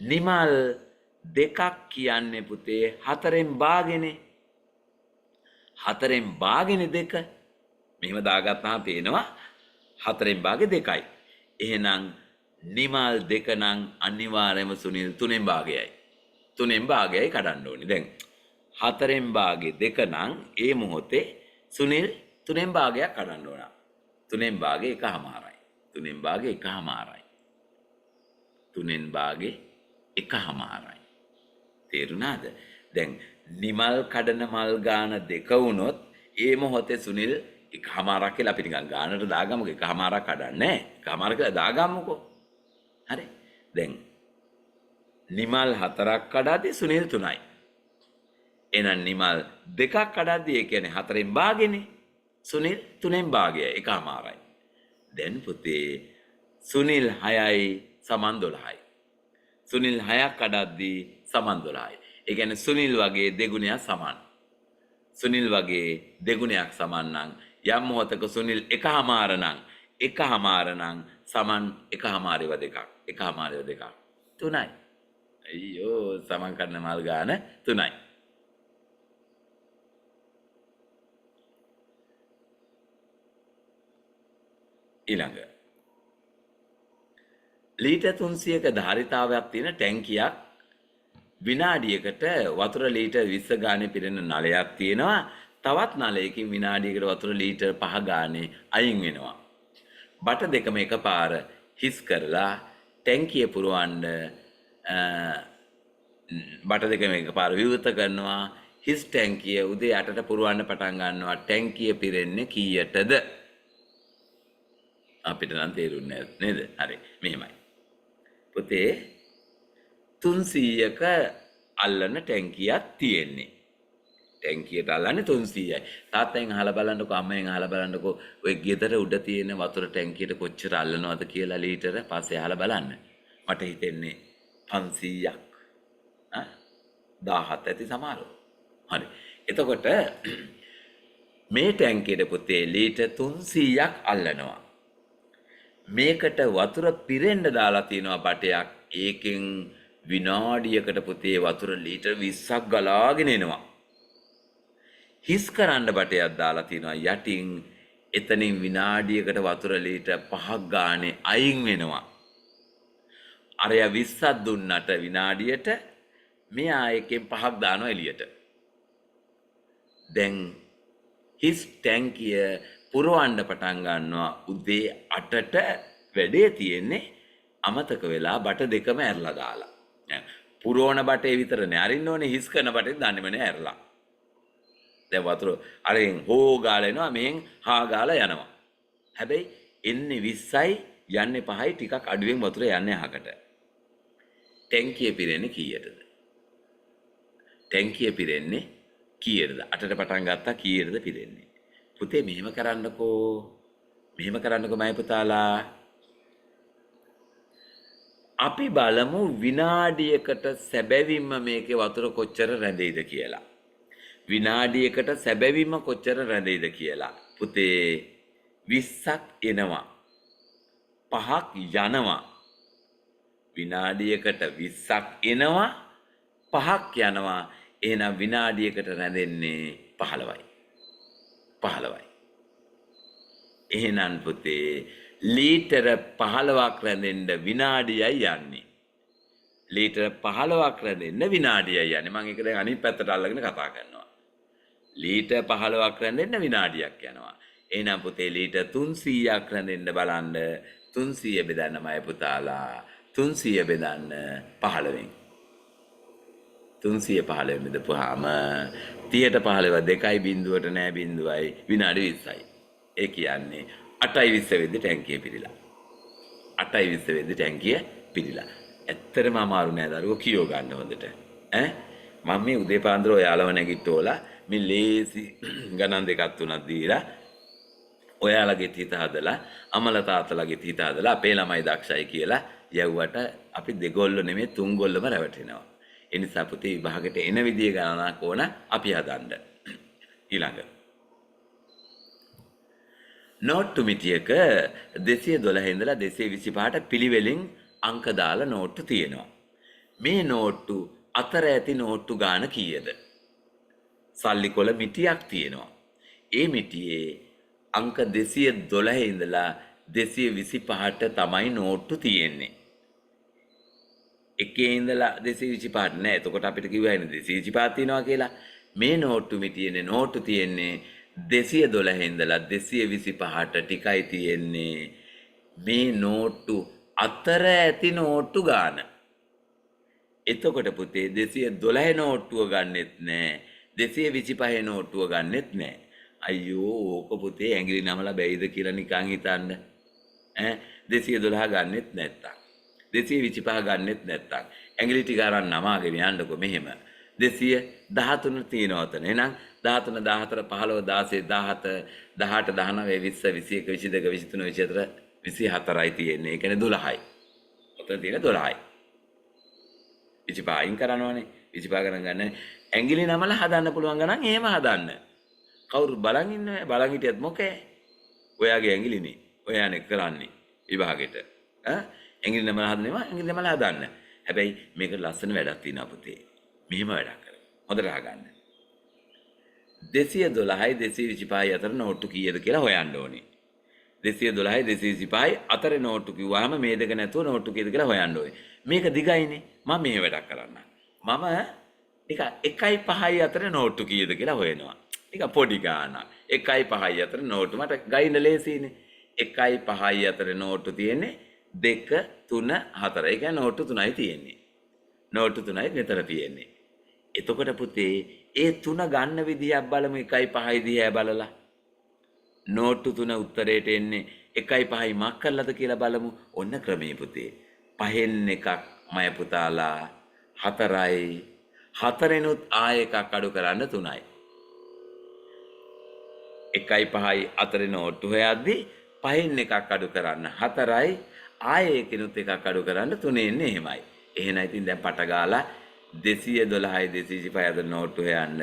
නිමල් 2ක් කියන්නේ පුතේ 4ෙන් භාගෙනේ. 4ෙන් භාගෙනේ 2. මෙහෙම දාගත්තාම පේනවා 4ෙන් භාගෙ 2යි. එහෙනම් නිමල් 2 නම් අනිවාර්යයෙන්ම සුනිල් 3ෙන් භාගයයි. 3ෙන් භාගයයි කඩන්න ඕනේ. දැන් 4ෙන් භාගෙ 2 නම් ඒ මොහොතේ සුනිල් 3ෙන් භාගයක් කඩන්න ඕන. 3ෙන් භාගෙ 1/2යි. 3ෙන් භාගෙ 1/2යි. 3ෙන් භාගෙ 1/2යි. තේරුණාද? දැන් නිමල් කඩන මල් ගාන 2 වුණොත් ඒ මොහොතේ සුනිල් 1/2 කියලා අපි නිකන් ගානට දාගමුකෝ. 1/2 කඩන්නේ 1/2 කියලා දාගමුකෝ. හරි. දැන් නිමල් 4ක් කඩද්දි සුනිල් 3යි. එහෙනම් නිමල් 2ක් කඩද්දි ඒ කියන්නේ 4ෙන් භාගෙනේ. සුනිල් 3ෙන් භාගයයි 1/2යි. දැන් පුතේ සුනිල් 6යි සමන් 12යි. සුනිල් 6ක් කඩද්දි සමන් 12යි. ඒ කියන්නේ සුනිල් වගේ දෙගුණයක් සමන්. සුනිල් වගේ දෙගුණයක් සමන් නම් යම් මොහොතක සුනිල් එකහමාර නම් එකහමාර නම් සමන් එකහමාරව දෙකක් එකහමාරව දෙකක් 3යි. අයියෝ සමන් කරන මල් ගාන 3යි. ඊළඟ ලීටර් 300ක ධාරිතාවයක් තියෙන ටැංකියක් විනාඩියකට වතුර ලීටර් 20 ගානේ පිරෙන නලයක් තියෙනවා. තවත් නලයකින් විනාඩියකට වතුර ලීටර් 5 ගානේ අයින් වෙනවා. බට දෙකම එකපාර හිස් කරලා ටැංකිය පුරවන්න බට දෙකම එකපාර විවෘත කරනවා. හිස් ටැංකිය උදේ 8ට පුරවන්න පටන් ගන්නවා. ටැංකිය පිරෙන්නේ කීයටද? අපිට නම් තේරුන්නේ නේද? හරි. මෙහෙමයි. පුතේ 300ක අල්ලන ටැංකියක් තියෙන්නේ. ටැංකියට අල්ලන්නේ 300යි. තාත්තෙන් අහලා බලන්නකෝ අම්මෙන් අහලා බලන්නකෝ ඔය ගෙදර උඩ තියෙන වතුර ටැංකියට කොච්චර අල්ලනවද කියලා ලීටර පස්සේ අහලා බලන්න. මට හිතෙන්නේ 500ක්. 17 ඇති සමහරව. හරි. එතකොට මේ ටැංකියට පුතේ ලීටර් 300ක් අල්ලනවා. මේකට වතුර පිරෙන්න දාලා තියෙනවා බටයක්. ඒකෙන් විනාඩියකට පුතේ වතුර ලීටර් 20ක් ගලාගෙන එනවා. හිස් කරන්න බටයක් දාලා තියෙනවා යටින්. එතනින් විනාඩියකට වතුර ලීටර් 5ක් ගානේ අයින් වෙනවා. අරය 20ක් දුන්නට විනාඩියට මෙයා එකෙන් 5ක් දානවා එළියට. දැන් හිස් ටැංකිය පුරවන්න පටන් ගන්නවා උදේ 8ට වැඩේ තියෙන්නේ අමතක වෙලා බට දෙකම ඇරලා දාලා. පුරවන බටේ විතරනේ අරින්න ඕනේ හිස් කරන බටේ දාන්නෙම නෑ ඇරලා. දැන් වතුර අරෙන් හෝ ගාලා එනවා මෙහෙන් හා ගාලා යනවා. හැබැයි එන්නේ 20යි යන්නේ 5යි ටිකක් අඩුවෙන් වතුර යන්නේ අහකට. ටැංකිය පිරෙන්නේ කීයටද? ටැංකිය පිරෙන්නේ කීයටද? 8ට පටන් ගත්තා කීයටද පිරෙන්නේ? පුතේ මෙහෙම කරන්නකෝ මයි පුතාලා. අපි බලමු විනාඩියකට සැබවින්ම මේකේ වතුර කොච්චර රැඳෙයිද කියලා. විනාඩියකට සැබවින්ම කොච්චර රැඳෙයිද කියලා. පුතේ 20ක් එනවා 5ක් යනවා. විනාඩියකට 20ක් එනවා 5ක් යනවා. එහෙනම් විනාඩියකට රැඳෙන්නේ 15යි. 15යි. එහෙනම් පුතේ ලීටර 15ක් රැඳෙන්න විනාඩියයි යන්නේ. ලීටර 15ක් රැඳෙන්න විනාඩියයි යන්නේ. මම ඒක දැන් අනිත් පැත්තට අල්ලගෙන කතා කරනවා. ලීටර 15ක් රැඳෙන්න විනාඩියක් යනවා. එහෙනම් පුතේ ලීටර 300ක් රැඳෙන්න බලන්න 300 බෙදන්න මයි පුතාලා 300 බෙදන්න 15න් 315 බෙදපුවාම 30ට 15 2යි බිඳුවට නෑ බිඳුවයි විනාඩි 20යි. ඒ කියන්නේ 8යි 20 වෙද්දි ටැංකිය පිරීලා. 8යි 20 වෙද්දි ටැංකිය පිරීලා. ඇත්තටම අමාරු නෑ දරුවෝ කියෝ ගන්න හොඳට. මම මේ උදේ පාන්දර ඔයාලව නැගිට්ටෝලා මේ ලේසි ගණන් දෙකක් තුනක් දීලා ඔයාලගේ හිත හදලා අමල තාත්තලාගේ හිත හදලා අපේ ළමයි දක්ෂයි කියලා යවුවට අපි දෙගොල්ලෝ නෙමෙයි තුන්ගොල්ලම රැවටෙනවා. ඒ නිසා පුතේ විභාගෙට එන විදිය ගණනක් ඕන අපි හදන්න. ඊළඟ නෝට්ටු මිටියක 212 ඉඳලා 225ට පිළිවෙලින් අංක දාලා නෝට්ටු තියෙනවා. මේ නෝට්ටු අතර ඇති නෝට්ටු ගාන කීයද? සල්ලි කොළ මිටියක් තියෙනවා. ඒ මිටියේ අංක 212 ඉඳලා 225ට තමයි නෝට්ටු තියෙන්නේ. එකේ ඉඳලා 225ට නෑ. එතකොට අපිට කිව්වයිනේ 225ක් තියෙනවා කියලා. මේ නෝට්ටු මිටියේ නෝට්ටු තියෙන්නේ 212 ඉඳලා 225ට ටිකයි තියෙන්නේ. මේ නෝට්ටු අතර ඇති නෝට්ටු ගාන. එතකොට පුතේ 212 නෝට්ටුව ගන්නෙත් නෑ. 225 නෝට්ටුව ගන්නෙත් නෑ. අයියෝ ඕක පුතේ ඇඟිලි නමලා බැයිද කියලා නිකන් හිතන්න. 212 ගන්නෙත් නැත්තම් 225 ගන්නෙත් නැත්තම් ඇඟිලි ටික අරන් නමාගෙන යන්නකො මෙහෙම 213 තියෙනවා උතන. එහෙනම් 13 14 15 16 17 18 19 20 21 22 23 24 24යි තියෙන්නේ. ඒ කියන්නේ 12යි. උතන තියෙන 12යි. 25 අයින් කරනවනේ. 25 ගණන් ගන්න ඇඟිලි නමලා හදන්න පුළුවන් ගණන් එහෙම හදන්න. කවුරු බලන් ඉන්නේ? බලන් හිටියත් මොකේ? ඔයාගේ ඇඟිලිනේ. ඔයානේ කරන්නේ විභාගෙට. ඇඟිලි නමලා හදනවා ඇඟිලි නමලා හදන්න. හැබැයි මේක ලස්සන වැඩක් තියෙනවා පුතේ. මෙහෙම වැඩක් කරමු. හොඳට අහගන්න. 212යි 225යි අතර නෝට්ටු කීයද කියලා හොයන්න ඕනේ. 212යි 225යි අතර නෝට්ටු කිව්වහම මේ දෙක නැතුව නෝට්ටු කීයද කියලා හොයන්න ඕනේ. මේක දිගයිනේ. මම මේ වැඩක් කරන්න. මම නික 1.5යි අතර නෝට්ටු කීයද කියලා හොයනවා. නික පොඩි ගානක්. 1.5යි අතර නෝට්ටු මට ගයින්න ලේසියිනේ. 1.5යි අතර නෝට්ටු තියෙන්නේ 2 3 4. ඒ කියන්නේ නෝට්ටු 3යි තියෙන්නේ. නෝට්ටු 3යි මෙතන තියෙන්නේ. එතකොට පුතේ ඒ 3 ගන්න විදියක් බලමු 1.5යි දිහා බලලා. නෝට්ටු 3 උත්තරේට එන්නේ 1.5යි මක් කරලාද කියලා බලමු. ඔන්න ක්‍රමයේ පුතේ. 5න් එකක් මය පුතාලා 4යි 4ෙනුත් ආය එකක් අඩු කරන්න 3යි. 1.5යි අතරේ නෝට්ටු හොයද්දි 5න් එකක් අඩු කරන්න 4යි ආය එකෙනුත් එකක් අඩු කරන්න 3 එන්නේ එහෙමයි. එහෙනම් ඉතින් දැන් පට ගාලා 212යි 225 අතර නෝට්ටු හොයන්න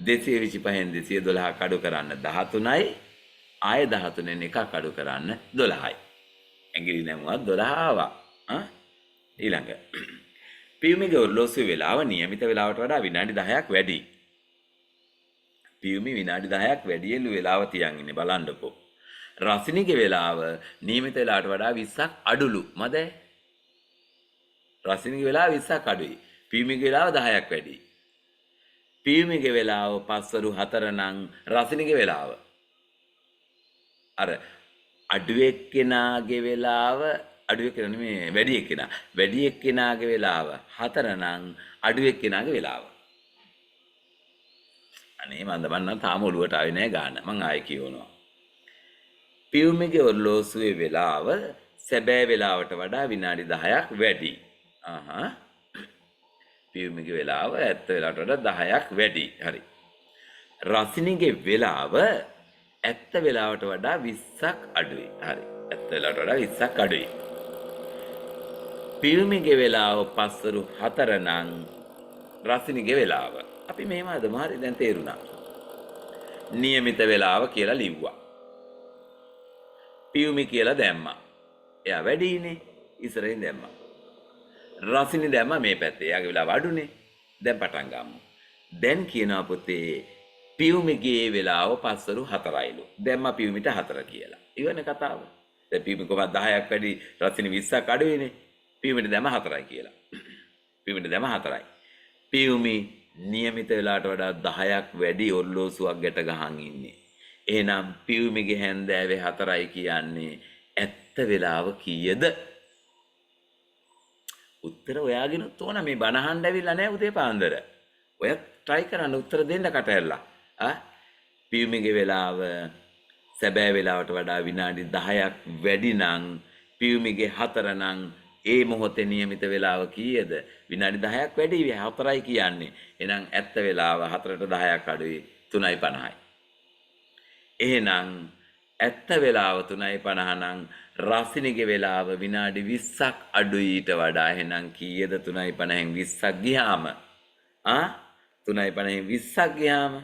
225න් 212ක් අඩු කරන්න 13යි ආය 13න් එකක් අඩු කරන්න 12යි. ඇඟිලි නැමුවත් 12 ආවා. ඊළඟ පියුමිගේ ඔරලෝසුවේ වෙලාව નિયમિત වෙලාවට වඩා විනාඩි 10ක් වැඩි. පියුමි විනාඩි 10ක් වැඩියෙලු වෙලාව තියන් ඉන්නේ බලන්නකෝ. රසිනිගේ වෙලාව નિયમિત වෙලාවට වඩා 20ක් අඩුලු. මදේ. රසිනිගේ වෙලාව 20ක් අඩුයි. පියුමිගේ වෙලාව 10ක් වැඩි. පියුමිගේ වෙලාව 5:04 නම් රසිනිගේ වෙලාව අර අඩු එක්කෙනාගේ වෙලාව අඩු එක්කෙනා නෙමෙයි වැඩි එක්කෙනා. වැඩි එක්කෙනාගේ වෙලාව 4 නම් අඩු එක්කෙනාගේ වෙලාව. අනේ මන්ද තාම ඔළුවට ආවේ නැහැ ගාන. මං ආයෙ කියවනවා. පියුමිගේ ඔරලෝසුවේ වෙලාව සැබෑ වෙලාවට වඩා විනාඩි 10ක් වැඩි. පියුමිගේ වෙලාව ඇත්ත වෙලාවට වඩා 10ක් වැඩි. හරි. රසිනිගේ වෙලාව ඇත්ත වෙලාවට වඩා 20ක් අඩුයි. හරි. ඇත්ත වෙලාවට වඩා 20ක් අඩුයි. පියුමිගේ වෙලාව 5:04 නම් රසිනිගේ වෙලාව. අපි මෙහෙම අදමු. හරි දැන් තේරුණා. નિયમિત වෙලාව කියලා ලිව්වා. පියුමි කියලා දැම්මා. එයා වැඩිනේ. ඉස්සරහින් දැම්මා. රසිනි දැම්මා මේ පැත්තේ. එයාගේ වෙලාව අඩුනේ. දැන් පටන් ගමු. දැන් කියනවා පුතේ පියුමිගේ වෙලාව 5:04යිලු. දැම්මා පියුමිට 4 කියලා. ඉවරනේ කතාව. දැන් පියුමි කොහොමද 10ක් වැඩි රසිනි 20ක් අඩුයිනේ. පියුමිට දැම්මා 4යි කියලා. පියුමිට දැම්මා 4යි. පියුමි નિયમિત වෙලාවට වඩා 10ක් වැඩි ඔරලෝසුවක් ගැට ගහන් ඉන්නේ. එහෙනම් පියුමිගේ හැන්දෑවේ 4යි කියන්නේ ඇත්ත වෙලාව කීයද? උත්තර ඔයාගෙනුත් ඕන මේ බණ අහන්න ඇවිල්ලා නැහැ උදේ පාන්දර. ඔය try කරන්න උත්තර දෙන්න කට ඇරලා. පියුමිගේ වෙලාව සැබෑ වෙලාවට වඩා විනාඩි 10ක් වැඩි නම් පියුමිගේ 4 නම් ඒ මොහොතේ નિયમિત වෙලාව කීයද? විනාඩි 10ක් වැඩි 4යි කියන්නේ. එහෙනම් ඇත්ත වෙලාව 4ට 10ක් අඩුයි 3:50යි. එහෙනම් ඇත්ත වෙලාව 3:50 නම් රසිනිගේ වෙලාව විනාඩි 20ක් අඩුයි ඊට වඩා. එහෙනම් කීයද 3:50න් 20ක් ගියාම? 3:50න් 20ක් ගියාම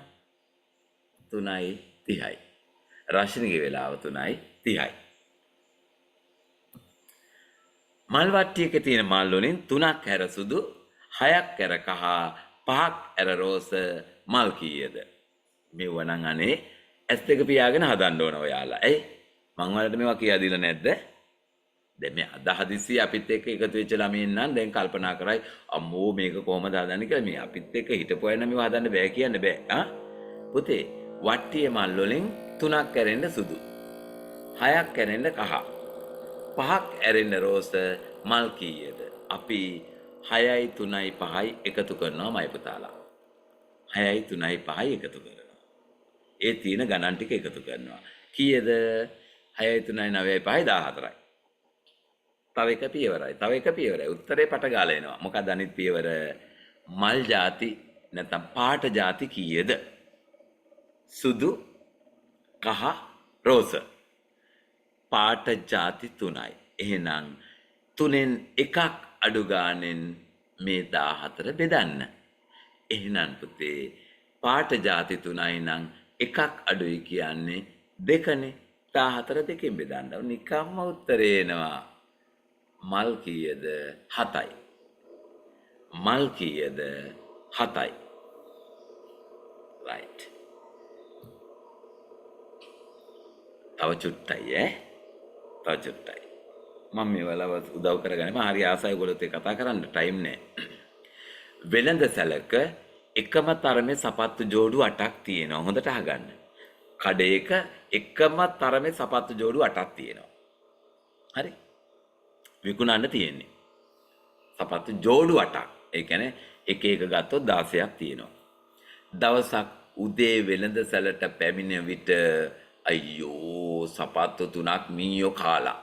3:30යි. රසිනිගේ වෙලාව 3:30යි. මල් වට්ටියක තියෙන මල් වලින් 3ක් හැර සුදු, 6ක් හැර කහ, 5ක් හැර රෝස මල් කීයද? මෙව නම් අනේ S2 පියාගෙන හදන්න ඕන ඔයාලා. ඇයි? මං ඔයාලට මේවා කියා දීලා නැද්ද? දැන් මේ අද හදිස්සි අපිත් එක්ක එකතු වෙච්ච ළමයින් නම් දැන් කල්පනා කරයි අම්මෝ මේක කොහමද හදන්නේ කියලා. මේ අපිත් එක්ක හිටපු අය නම් මේවා හදන්න බෑ කියන්න බෑ. පුතේ වට්ටියේ මල් වලින් 3ක් ඇරෙන්න සුදු, 6ක් ඇරෙන්න කහ, 5ක් ඇරෙන්න රෝස මල් කීයද? අපි 6යි 3යි 5යි එකතු කරනවා මයි පුතාලා. 6යි 3යි 5යි එකතු කරනවා. ඒ තියෙන ගණන් ටික එකතු කරනවා. කීයද? 6යි 3යි 9යි 5යි 14යි. තව එක පියවරයි. තව එක පියවරයි. උත්තරේ පට ගාලා එනවා. මොකක්ද අනිත් පියවර? මල් ಜಾති නැත්නම් පාට ಜಾති කීයද? සුදු, කහ, රෝස. පාට ಜಾති 3යි. එහෙනම් 3න් එකක් අඩු ගානෙන් මේ 14 බෙදන්න. එහෙනම් පුතේ පාට ಜಾති 3යි නම් එකක් අඩුයි කියන්නේ 2නේ. 14 දෙකෙන් බෙදන්න. නිකම්ම උත්තරේ එනවා. මල් කීයද? 7යි. මල් කීයද? 7යි. right. තව චුට්ටයි තව චුට්ටයි. මම මේ වලව උදව් කරගන්න. මම හරි ආසයි ඔයගොල්ලොත් එක්ක කතා කරන්න ටයිම් නැහැ. වෙළඳ සැලක එකම තරමේ සපත්තු ජෝඩු 8ක් තියෙනවා. හොඳට අහගන්න. කඩේක එකම තරමේ සපත්තු ජෝඩු 8ක් තියෙනවා. හරි. විකුණන්න තියෙන්නේ. සපත්තු ජෝඩු 8ක්. ඒ කියන්නේ එක එක ගත්තොත් 16ක් තියෙනවා. දවසක් උදේ වෙළඳ සැලට පැමිණ විට අයියෝ සපත්තු 3ක් මීයෝ කාලා.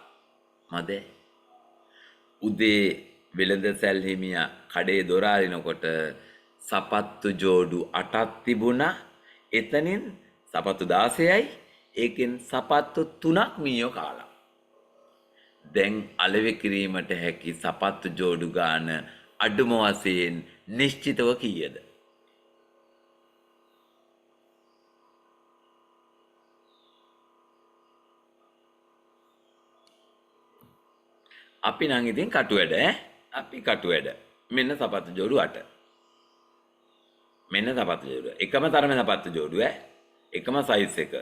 මද උදේ වෙළඳ සැල් හිමියා කඩේ දොර අරිනකොට සපත්තු ජෝඩු 8ක් තිබුණා. එතනින් සපත්තු 16යි. ඒකෙන් සපත්තු 3ක් මීයෝ කාලා. දැන් අලෙවි කිරීමට හැකි සපත්තු ජෝඩු ගාන අඩුම වශයෙන් නිශ්චිතව කීයද? අපි නම් ඉතින් කටු වැඩ අපි කටු වැඩ. මෙන්න සපත්තු ජෝඩු 8. මෙන්න සපත්තු ජෝඩුව. එකම තරමේ සපත්තු ජෝඩුව එකම සයිස් එක.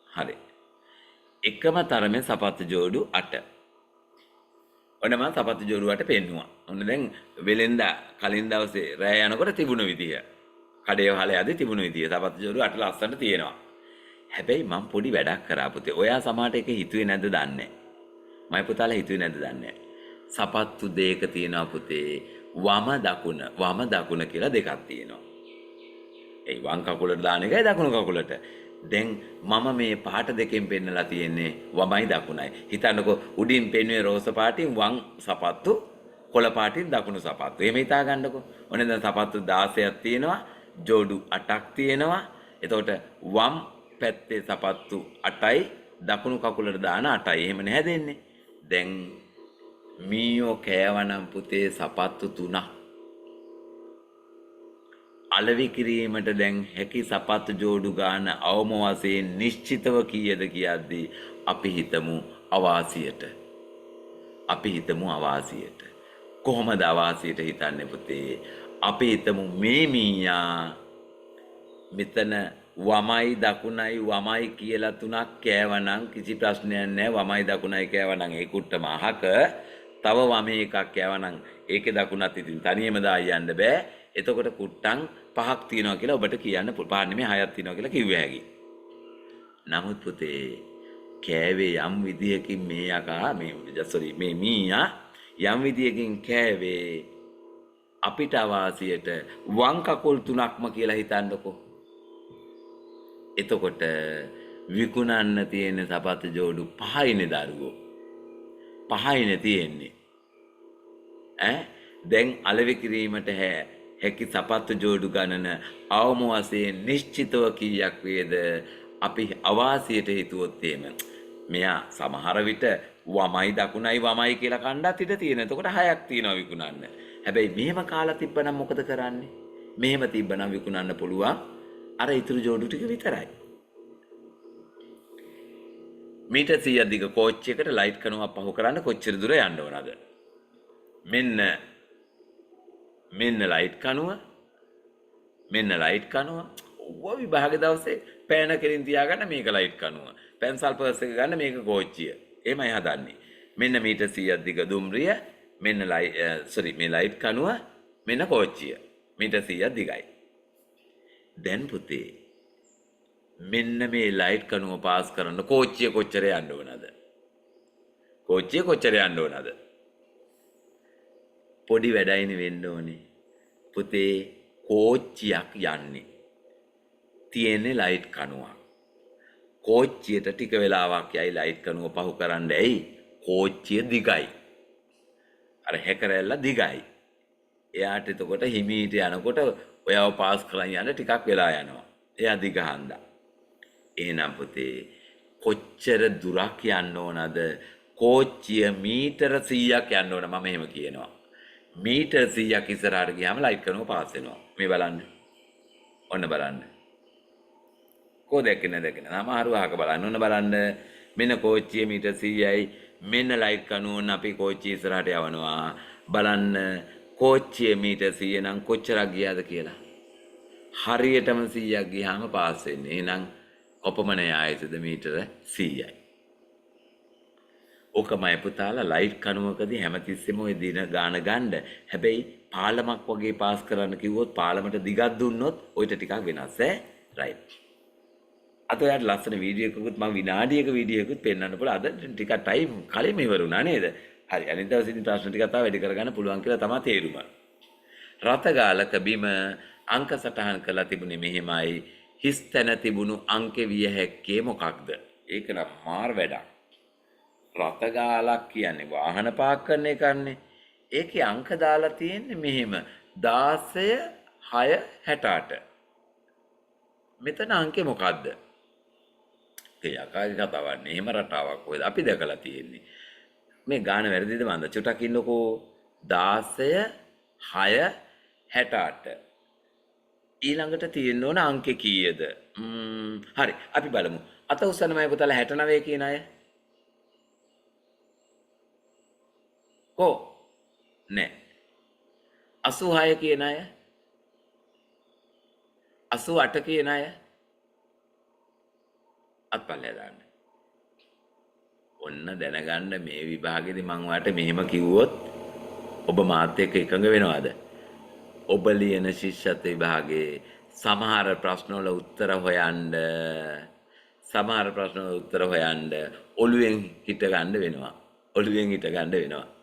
හරි. එකම තරමේ සපත්තු ජෝඩු 8. ඔන්න මම සපත්තු ජෝඩු 8 පෙන්නුවා. ඔන්න දැන් වෙලෙන්ද කලින් දවසේ රෑ යනකොට තිබුණ විදිය. කඩේ වහලේ යද්දි තිබුණ විදිය සපත්තු ජෝඩු 8 ලස්සනට තියෙනවා. හැබැයි මම පොඩි වැඩක් කරා පුතේ. ඔයා සමහරට ඒක හිතුවේ නැද්ද දන්නේ නැහැ. මයි පුතාලා හිතුවේ නැද්ද දන්නේ නැහැ. සපත්තු දෙක තියෙනවා පුතේ. වම දකුණ කියලා දෙකක් තියෙනවා. ඒ වම් කකුලට දාන එකයි දකුණු කකුලට. දැන් මම මේ පාට දෙකෙන් පෙන්නලා තියෙන්නේ වමයි දකුණයි. හිතන්නකෝ උඩින් පෙන්වුවේ රෝස පාටින් වම් සපත්තු, කොළ පාටින් දකුණු සපත්තු. එහෙම හිතා ගන්නකෝ. ඔන්න දැන් සපත්තු 16ක් තියෙනවා, ජෝඩු 8ක් තියෙනවා. එතකොට වම් පැත්තේ සපත්තු 8යි, දකුණු කකුලට දාන 8යි. එහෙමනේ හැදෙන්නේ. දැන් මීයෝ කෑවනම් පුතේ සපත්තු 3ක්. අලෙවි කිරීමට දැන් හැකි සපත්තු ජෝඩු ගාන අවම වශයෙන් නිශ්චිතව කීයද කියද්දී අපි හිතමු අවාසියට. කොහොමද අවාසියට හිතන්නේ පුතේ? අපි හිතමු මේ මීයා මෙතන වමයි දකුණයි කියලා 3ක් කෑවනම් කිසි ප්‍රශ්නයක් නැහැ. වමයි දකුණයි කෑවනම් ඒ කුට්ටම අහක. තව වමේ එකක් කෑවනම් ඒකේ දකුණත් ඉතින් තනියම දායි යන්න බෑ. එතකොට කුට්ටන් 5ක් තියෙනවා කියලා ඔබට කියන්න පුළුවන්. නෙමෙයි 6ක් තියෙනවා කියලා කිව්ව හැකි. නමුත් පුතේ කෑවේ යම් විදියකින් මේ යකා මේ මීයා යම් විදියකින් කෑවේ අපිට අවාසියට වම් කකුල් 3ක්ම කියලා හිතන්නකෝ. එතකොට විකුණන්න තියෙන සපත්තු ජෝඩු 5යිනේ දරුවෝ. 5යිනේ තියෙන්නේ. දැන් අලෙවි කිරීමට හැකි සපත්තු ජෝඩු ගණන අවම වශයෙන් නිශ්චිතව කීයක් වේද? අපි අවාසියට හිතුවොත් එහෙම මෙයා සමහර විට වමයි දකුණයි කියලා කණ්ඩාත් ඉඳ තියෙන. එතකොට 6ක් තියෙනවා විකුණන්න. හැබැයි මෙහෙම කාලා තිබ්බනම් මොකද කරන්නේ? මෙහෙම තිබ්බනම් විකුණන්න පුළුවන් අර ඉතුරු ජෝඩු ටික විතරයි. මීටර් 100 දිග කෝච්චි එකට ලයිට් කණුවක් පහු කරන්න කොච්චර දුර යන්න ඕනද? මෙන්න ලයිට් කණුව. ඔව්ව විභාග දවසේ පෑන කෙලින් තියාගන්න මේක ලයිට් කණුව. පෙන්සල් පර්ස් එක ගන්න මේක කෝච්චිය. එහෙමයි හදන්නේ. මෙන්න මීටර් 100 දිග දුම්රිය, මෙන්න මේ ලයිට් කණුව, මෙන්න කෝච්චිය. මීටර් 100 දිගයි. දැන් පුතේ මෙන්න මේ ලයිට් කණුව පාස් කරන්න කෝච්චිය කොච්චර යන්න ඕනද? පොඩි වැඩයිනේ වෙන්න ඕනේ. පුතේ කෝච්චියක් යන්නේ තියෙන්නේ ලයිට් කණුවක්. කෝච්චියට ටික වෙලාවක් යයි ලයිට් කණුව පහු කරන්න. ඇයි? කෝච්චිය දිගයි. අර හැකරැල්ල දිගයි. එයාට එතකොට හිමීට යනකොට ඔයාව පාස් කරන් යන්න ටිකක් වෙලා යනවා. එයා දිග හන්දා. එහෙනම් පුතේ කොච්චර දුරක් යන්න ඕනද? කෝච්චිය මීටර 100ක් යන්න ඕන මම එහෙම කියනවා. මීටර 100ක් ඉස්සරහට ගියාම ලයිට් කනුව පාස් වෙනවා. මේ බලන්න. ඔන්න බලන්න. කෝ දැක්කේ දැක්කේ. සමහරව අහක බලන්න. ඔන්න බලන්න. මෙන්න කෝච්චිය මීටර 100යි. මෙන්න ලයිට් කනුවන් අපි කෝච්චිය ඉස්සරහට යවනවා. බලන්න කෝච්චිය මීටර 100 නම් කොච්චරක් ගියාද කියලා. හරියටම 100ක් ගියාම පාස් වෙන්නේ. එහෙනම් කොපමණ ආයතද මීටර 100යි. ඕකමයි පුතාලා ලයිට් කනුවකදී හැමතිස්සෙම ওই දින ගාන ගන්න. හැබැයි පාලමක් වගේ පාස් කරන්න කිව්වොත් පාලමට දිගක් දුන්නොත් ඔයිට ටිකක් වෙනස් ඈ. රයිට්. අද ඔයාලට ලස්සන වීඩියෝ එකකුත් මම විනාඩියක වීඩියෝ එකකුත් පෙන්වන්න පුළුවන්. අද ටිකක් ටයිම් කලින් ඉවර වුණා නේද? හරි. අනිත් දවසේ ඉතින් ප්‍රශ්න ටිකක් තව වැඩි කරගන්න පුළුවන් කියලා තමයි තේරුම. රතගාලක බිම අංක සටහන් කරලා තිබුණේ මෙහෙමයි. හිස් තැන තිබුණු අංකේ විය හැක්කේ මොකක්ද? ඒක නම් මාර වැඩක්. රතගාලක් කියන්නේ වාහන පාක් කරන එකන්නේ. ඒකේ අංක දාලා තියෙන්නේ මෙහෙම 16 6 68. මෙතන අංකේ මොකද්ද? ඒ යකාගේ කතාවක් නේ. එහෙම රටාවක් කොහෙද අපි දැකලා තියෙන්නේ. මේ ගාන වැරදිද මන්ද? චුටක් ඉන්නකෝ 16 6 68. ඊළඟට තියෙන්න ඕන අංකේ කීයද? හරි. අපි බලමු. අත උස්සන්නමයි පුතාලා 69 කියන අය. කො නෑ 86 කියන අය 88 කියන අය අත්පල්ලේ දාන්න. ඔන්න දැනගන්න මේ විභාගෙදී මම ඔයාලට මෙහෙම කිව්වොත් ඔබ මාත් එක්ක එකඟ වෙනවද? ඔබ ලියන ශිෂ්‍යත්ව විභාගයේ සමහර ප්‍රශ්න වල උත්තර හොයන්න ඔළුවෙන් හිට ගන්න වෙනවා.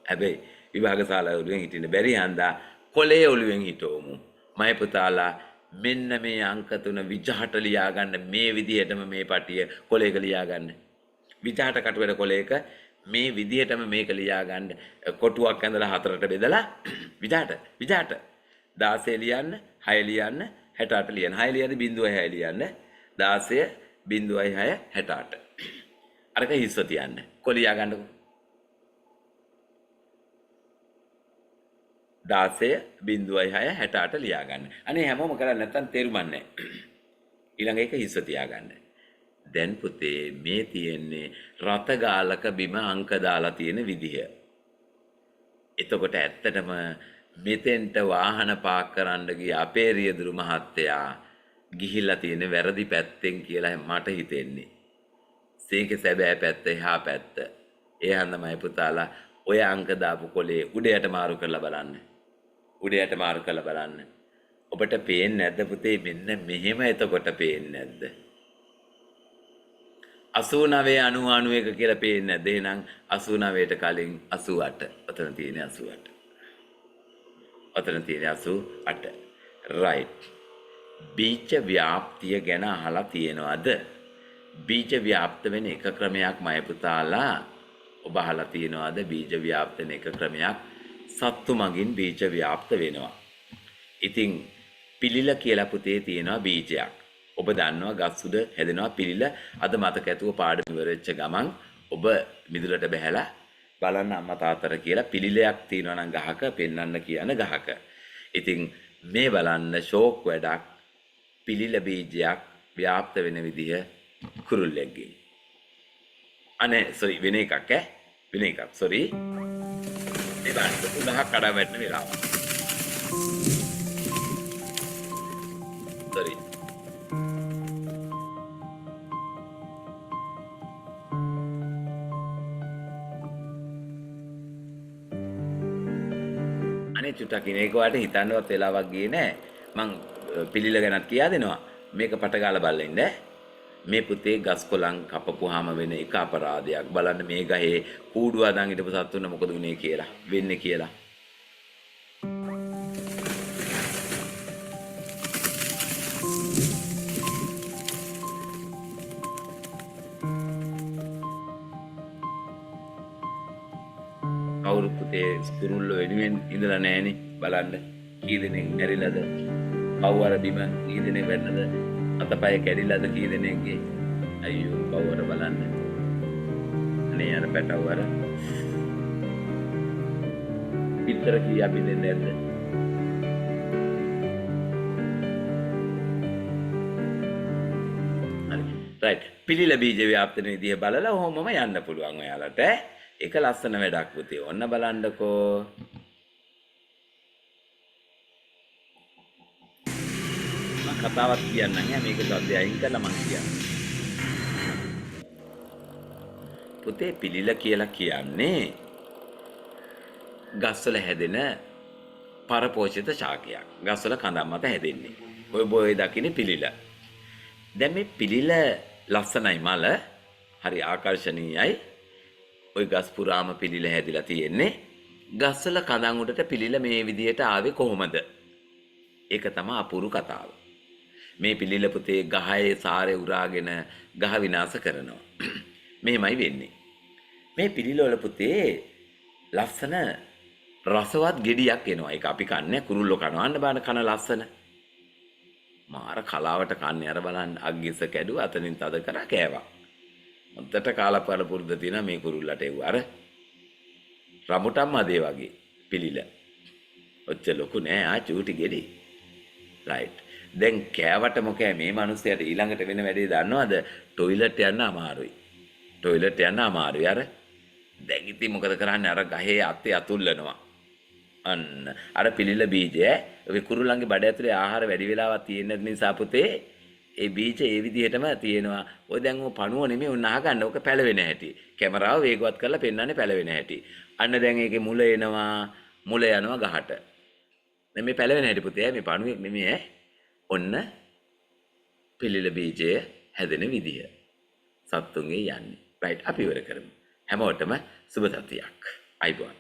හැබැයි විභාග ශාලාවේ ඔළුවෙන් හිටින්න බැරි හන්දා කොලේ ඔළුවෙන් හිටවමු. මයි පුතාලා මෙන්න මේ අංක 3 විජහට ලියා ගන්න මේ විදිහටම මේ පටිය කොලේක ලියා ගන්න. විජහට කටුවර කොලේක මේ විදිහටම මේක ලියා ගන්න. කොටුවක් ඇඳලා හතරට බෙදලා විජහට 16 ලියන්න 6 ලියන්න 68 ලියන්න 6 ලියන්න 0.6 ලියන්න 16 0.6 68. අරක හිස්ව තියන්න. කොලියා ගන්නකො 16 0.6 68 ලියා ගන්න. අනේ හැමෝම කරන්නේ නැත්තම් තේරුම්න්නේ නැහැ. ඊළඟ එක හිස්ව තියාගන්න. දැන් පුතේ මේ තියෙන්නේ රතගාලක බිම අංක දාලා තියෙන විදිහ. එතකොට ඇත්තටම මෙතෙන්ට වාහන පාක් කරන්න ගිය අපේ රියදුරු මහත්තයා ගිහිල්ලා තියෙන වැරදි පැත්තෙන් කියලා මට හිතෙන්නේ. සීකේ සැබෑ පැත්ත එහා පැත්ත. ඒ හන්දමයි පුතාලා ඔය අංක දාපු කොලේ උඩයට මාරු කරලා බලන්න. ඔබට පේන්නේ නැද්ද පුතේ මෙන්න මෙහෙම එතකොට පේන්නේ නැද්ද? 89 90 91 කියලා පේන්නේ නැද්ද? එහෙනම් 89ට කලින් 88. ඔතන තියෙන්නේ 88. right. බීජ ව්‍යාප්තිය ගැන අහලා තියෙනවද? බීජ ව්‍යාප්ත වෙන එක ක්‍රමයක් මය පුතාලා ඔබ අහලා තියෙනවද? බීජ ව්‍යාප්ත වෙන එක ක්‍රමයක් සත්තු මගින් බීජ ව්‍යාප්ත වෙනවා. ඉතින් පිළිල කියලා පුතේ තියෙනවා බීජයක්. ඔබ දන්නවා ගස් උඩ හැදෙනවා පිළිල. අද මතක ඇතුව පාඩම ඉවර වෙච්ච ගමන් ඔබ මිදුලට බහැලා බලන්න අම්මා තාත්තට කියලා පිළිලයක් තියෙනවා නම් ගහක පෙන්වන්න කියන ගහක. ඉතින් මේ බලන්න ෂෝක් වැඩක් පිළිල බීජයක් ව්‍යාප්ත වෙන විදිහ කුරුල්ලෙක්ගෙන්. අනේ සෝරි වෙන එකක් සෝරි. මේ බලන්න උදහක් කඩා වැටෙන වෙලාව. සෝරි. අනේ චුට්ටක් ඉන්නේ ඒකට හිතන්නවත් වෙලාවක් ගියේ නෑ. මං පිළිල ගැනත් කියා දෙනවා. මේක පටගාලා බලලා ඉන්න. මේ පුතේ ගස් කොළන් කපපුවාම වෙන එක අපරාධයක්. බලන්න මේ ගහේ කූඩුව අදන් හිටපු සත්තුන්ට මොකද වෙන්නේ කියලා. කවුරු පුතේ ස්කුරුල්ල වෙනුවෙන් ඉඳලා නැහෙනේ. බලන්න කී දෙනෙක් ඇරිලාද? පව් අර බිම කී දෙනෙක් වැන්නද? අතපය කැඩිලාද කී දෙනෙක්ගේ? අයියෝ පවර බලන්න. අනේ අර පැටව අර පිටර කී අපි දෙන්නේ නැද්ද? රයිට්. පිළිල බීජ ව්‍යාප්තන විදිය බලලා ඔහොමම යන්න පුළුවන් ඔයාලට. ඒක ලස්සන වැඩක් පුතේ. ඔන්න බලන්නකෝ. මම කතාවක් කියන්නම් ඈ මේක සද්දය අයින් කරලා මම කියන්නම්. පුතේ පිළිල කියලා කියන්නේ ගස්වල හැදෙන පරපෝෂිත ශාකයක්. ගස්වල කඳන් මත හැදෙන්නේ. ඔය බොයේ දකින්නේ පිළිල. දැන් මේ පිළිල ලස්සනයි මල හරි ආකර්ශනීයයි. ওই ගස් පුරාම පිළිල හැදිලා තියෙන්නේ. ගස්වල කඳන් උඩට පිළිල මේ විදියට ආවේ කොහොමද? ඒක තමයි අපූරු කතාව. මේ පිළිල පුතේ ගහේ සාරේ උරාගෙන ගහ විනාශ කරනවා. මෙහෙමයි වෙන්නේ. මේ පිළිල වල පුතේ ලස්සන රසවත් ගෙඩියක් එනවා. ඒක අපි කන්නේ කුරුල්ලෝ කනවන්න බාන කන ලස්සන. මාර කලාවට කන්නේ අර බලන්න අග්ගිස කැඩුවා අතනින් තද කරා කෑවා. මුත්තට කාලා පළ පුරුද්ද තියෙන මේ කුරුල්ලට එව්වා අර රඹුටන් මදේ වගේ පිළිල. ඔච්ච ලොකු නෑ ආ චූටි ගෙඩි. රයිට්. දැන් කෑවට මොකෑ මේ මිනිස්සයාට ඊළඟට වෙන වැඩේ දන්නවද? টয়ලට් යන්න අමාරුයි. টয়ලට් යන්න අමාරුයි අර. දැන් ඉතින් මොකද කරන්නේ අර ගහේ අතේ අතුල්ලනවා. අන්න අර පිළිල බීජය ඔය කුරුල්ලන්ගේ බඩ ඇතුලේ ආහාර වැඩි වෙලාවක් තියෙන නිසා පුතේ ඒ බීජ ඒ විදිහටම තියෙනවා. ඔය දැන් ඔය පණුව නෙමෙයි උන් අහගන්න. ඕක පැලවෙන හැටි. කැමරාව වේගවත් කරලා පෙන්වන්නේ පැලවෙන හැටි. අන්න දැන් ඒකේ මුල එනවා මුල යනවා ගහට. දැන් මේ පැලවෙන හැටි පුතේ මේ පණුවේ නෙමෙයි ඈ. ඔන්න පිළිල බීජය හැදෙන විදිහ. සත්තුන්ගේ යන්නේ. රයිට් අපි ඉවර කරමු. හැමෝටම සුබ සතියක්. අයිබෝන්.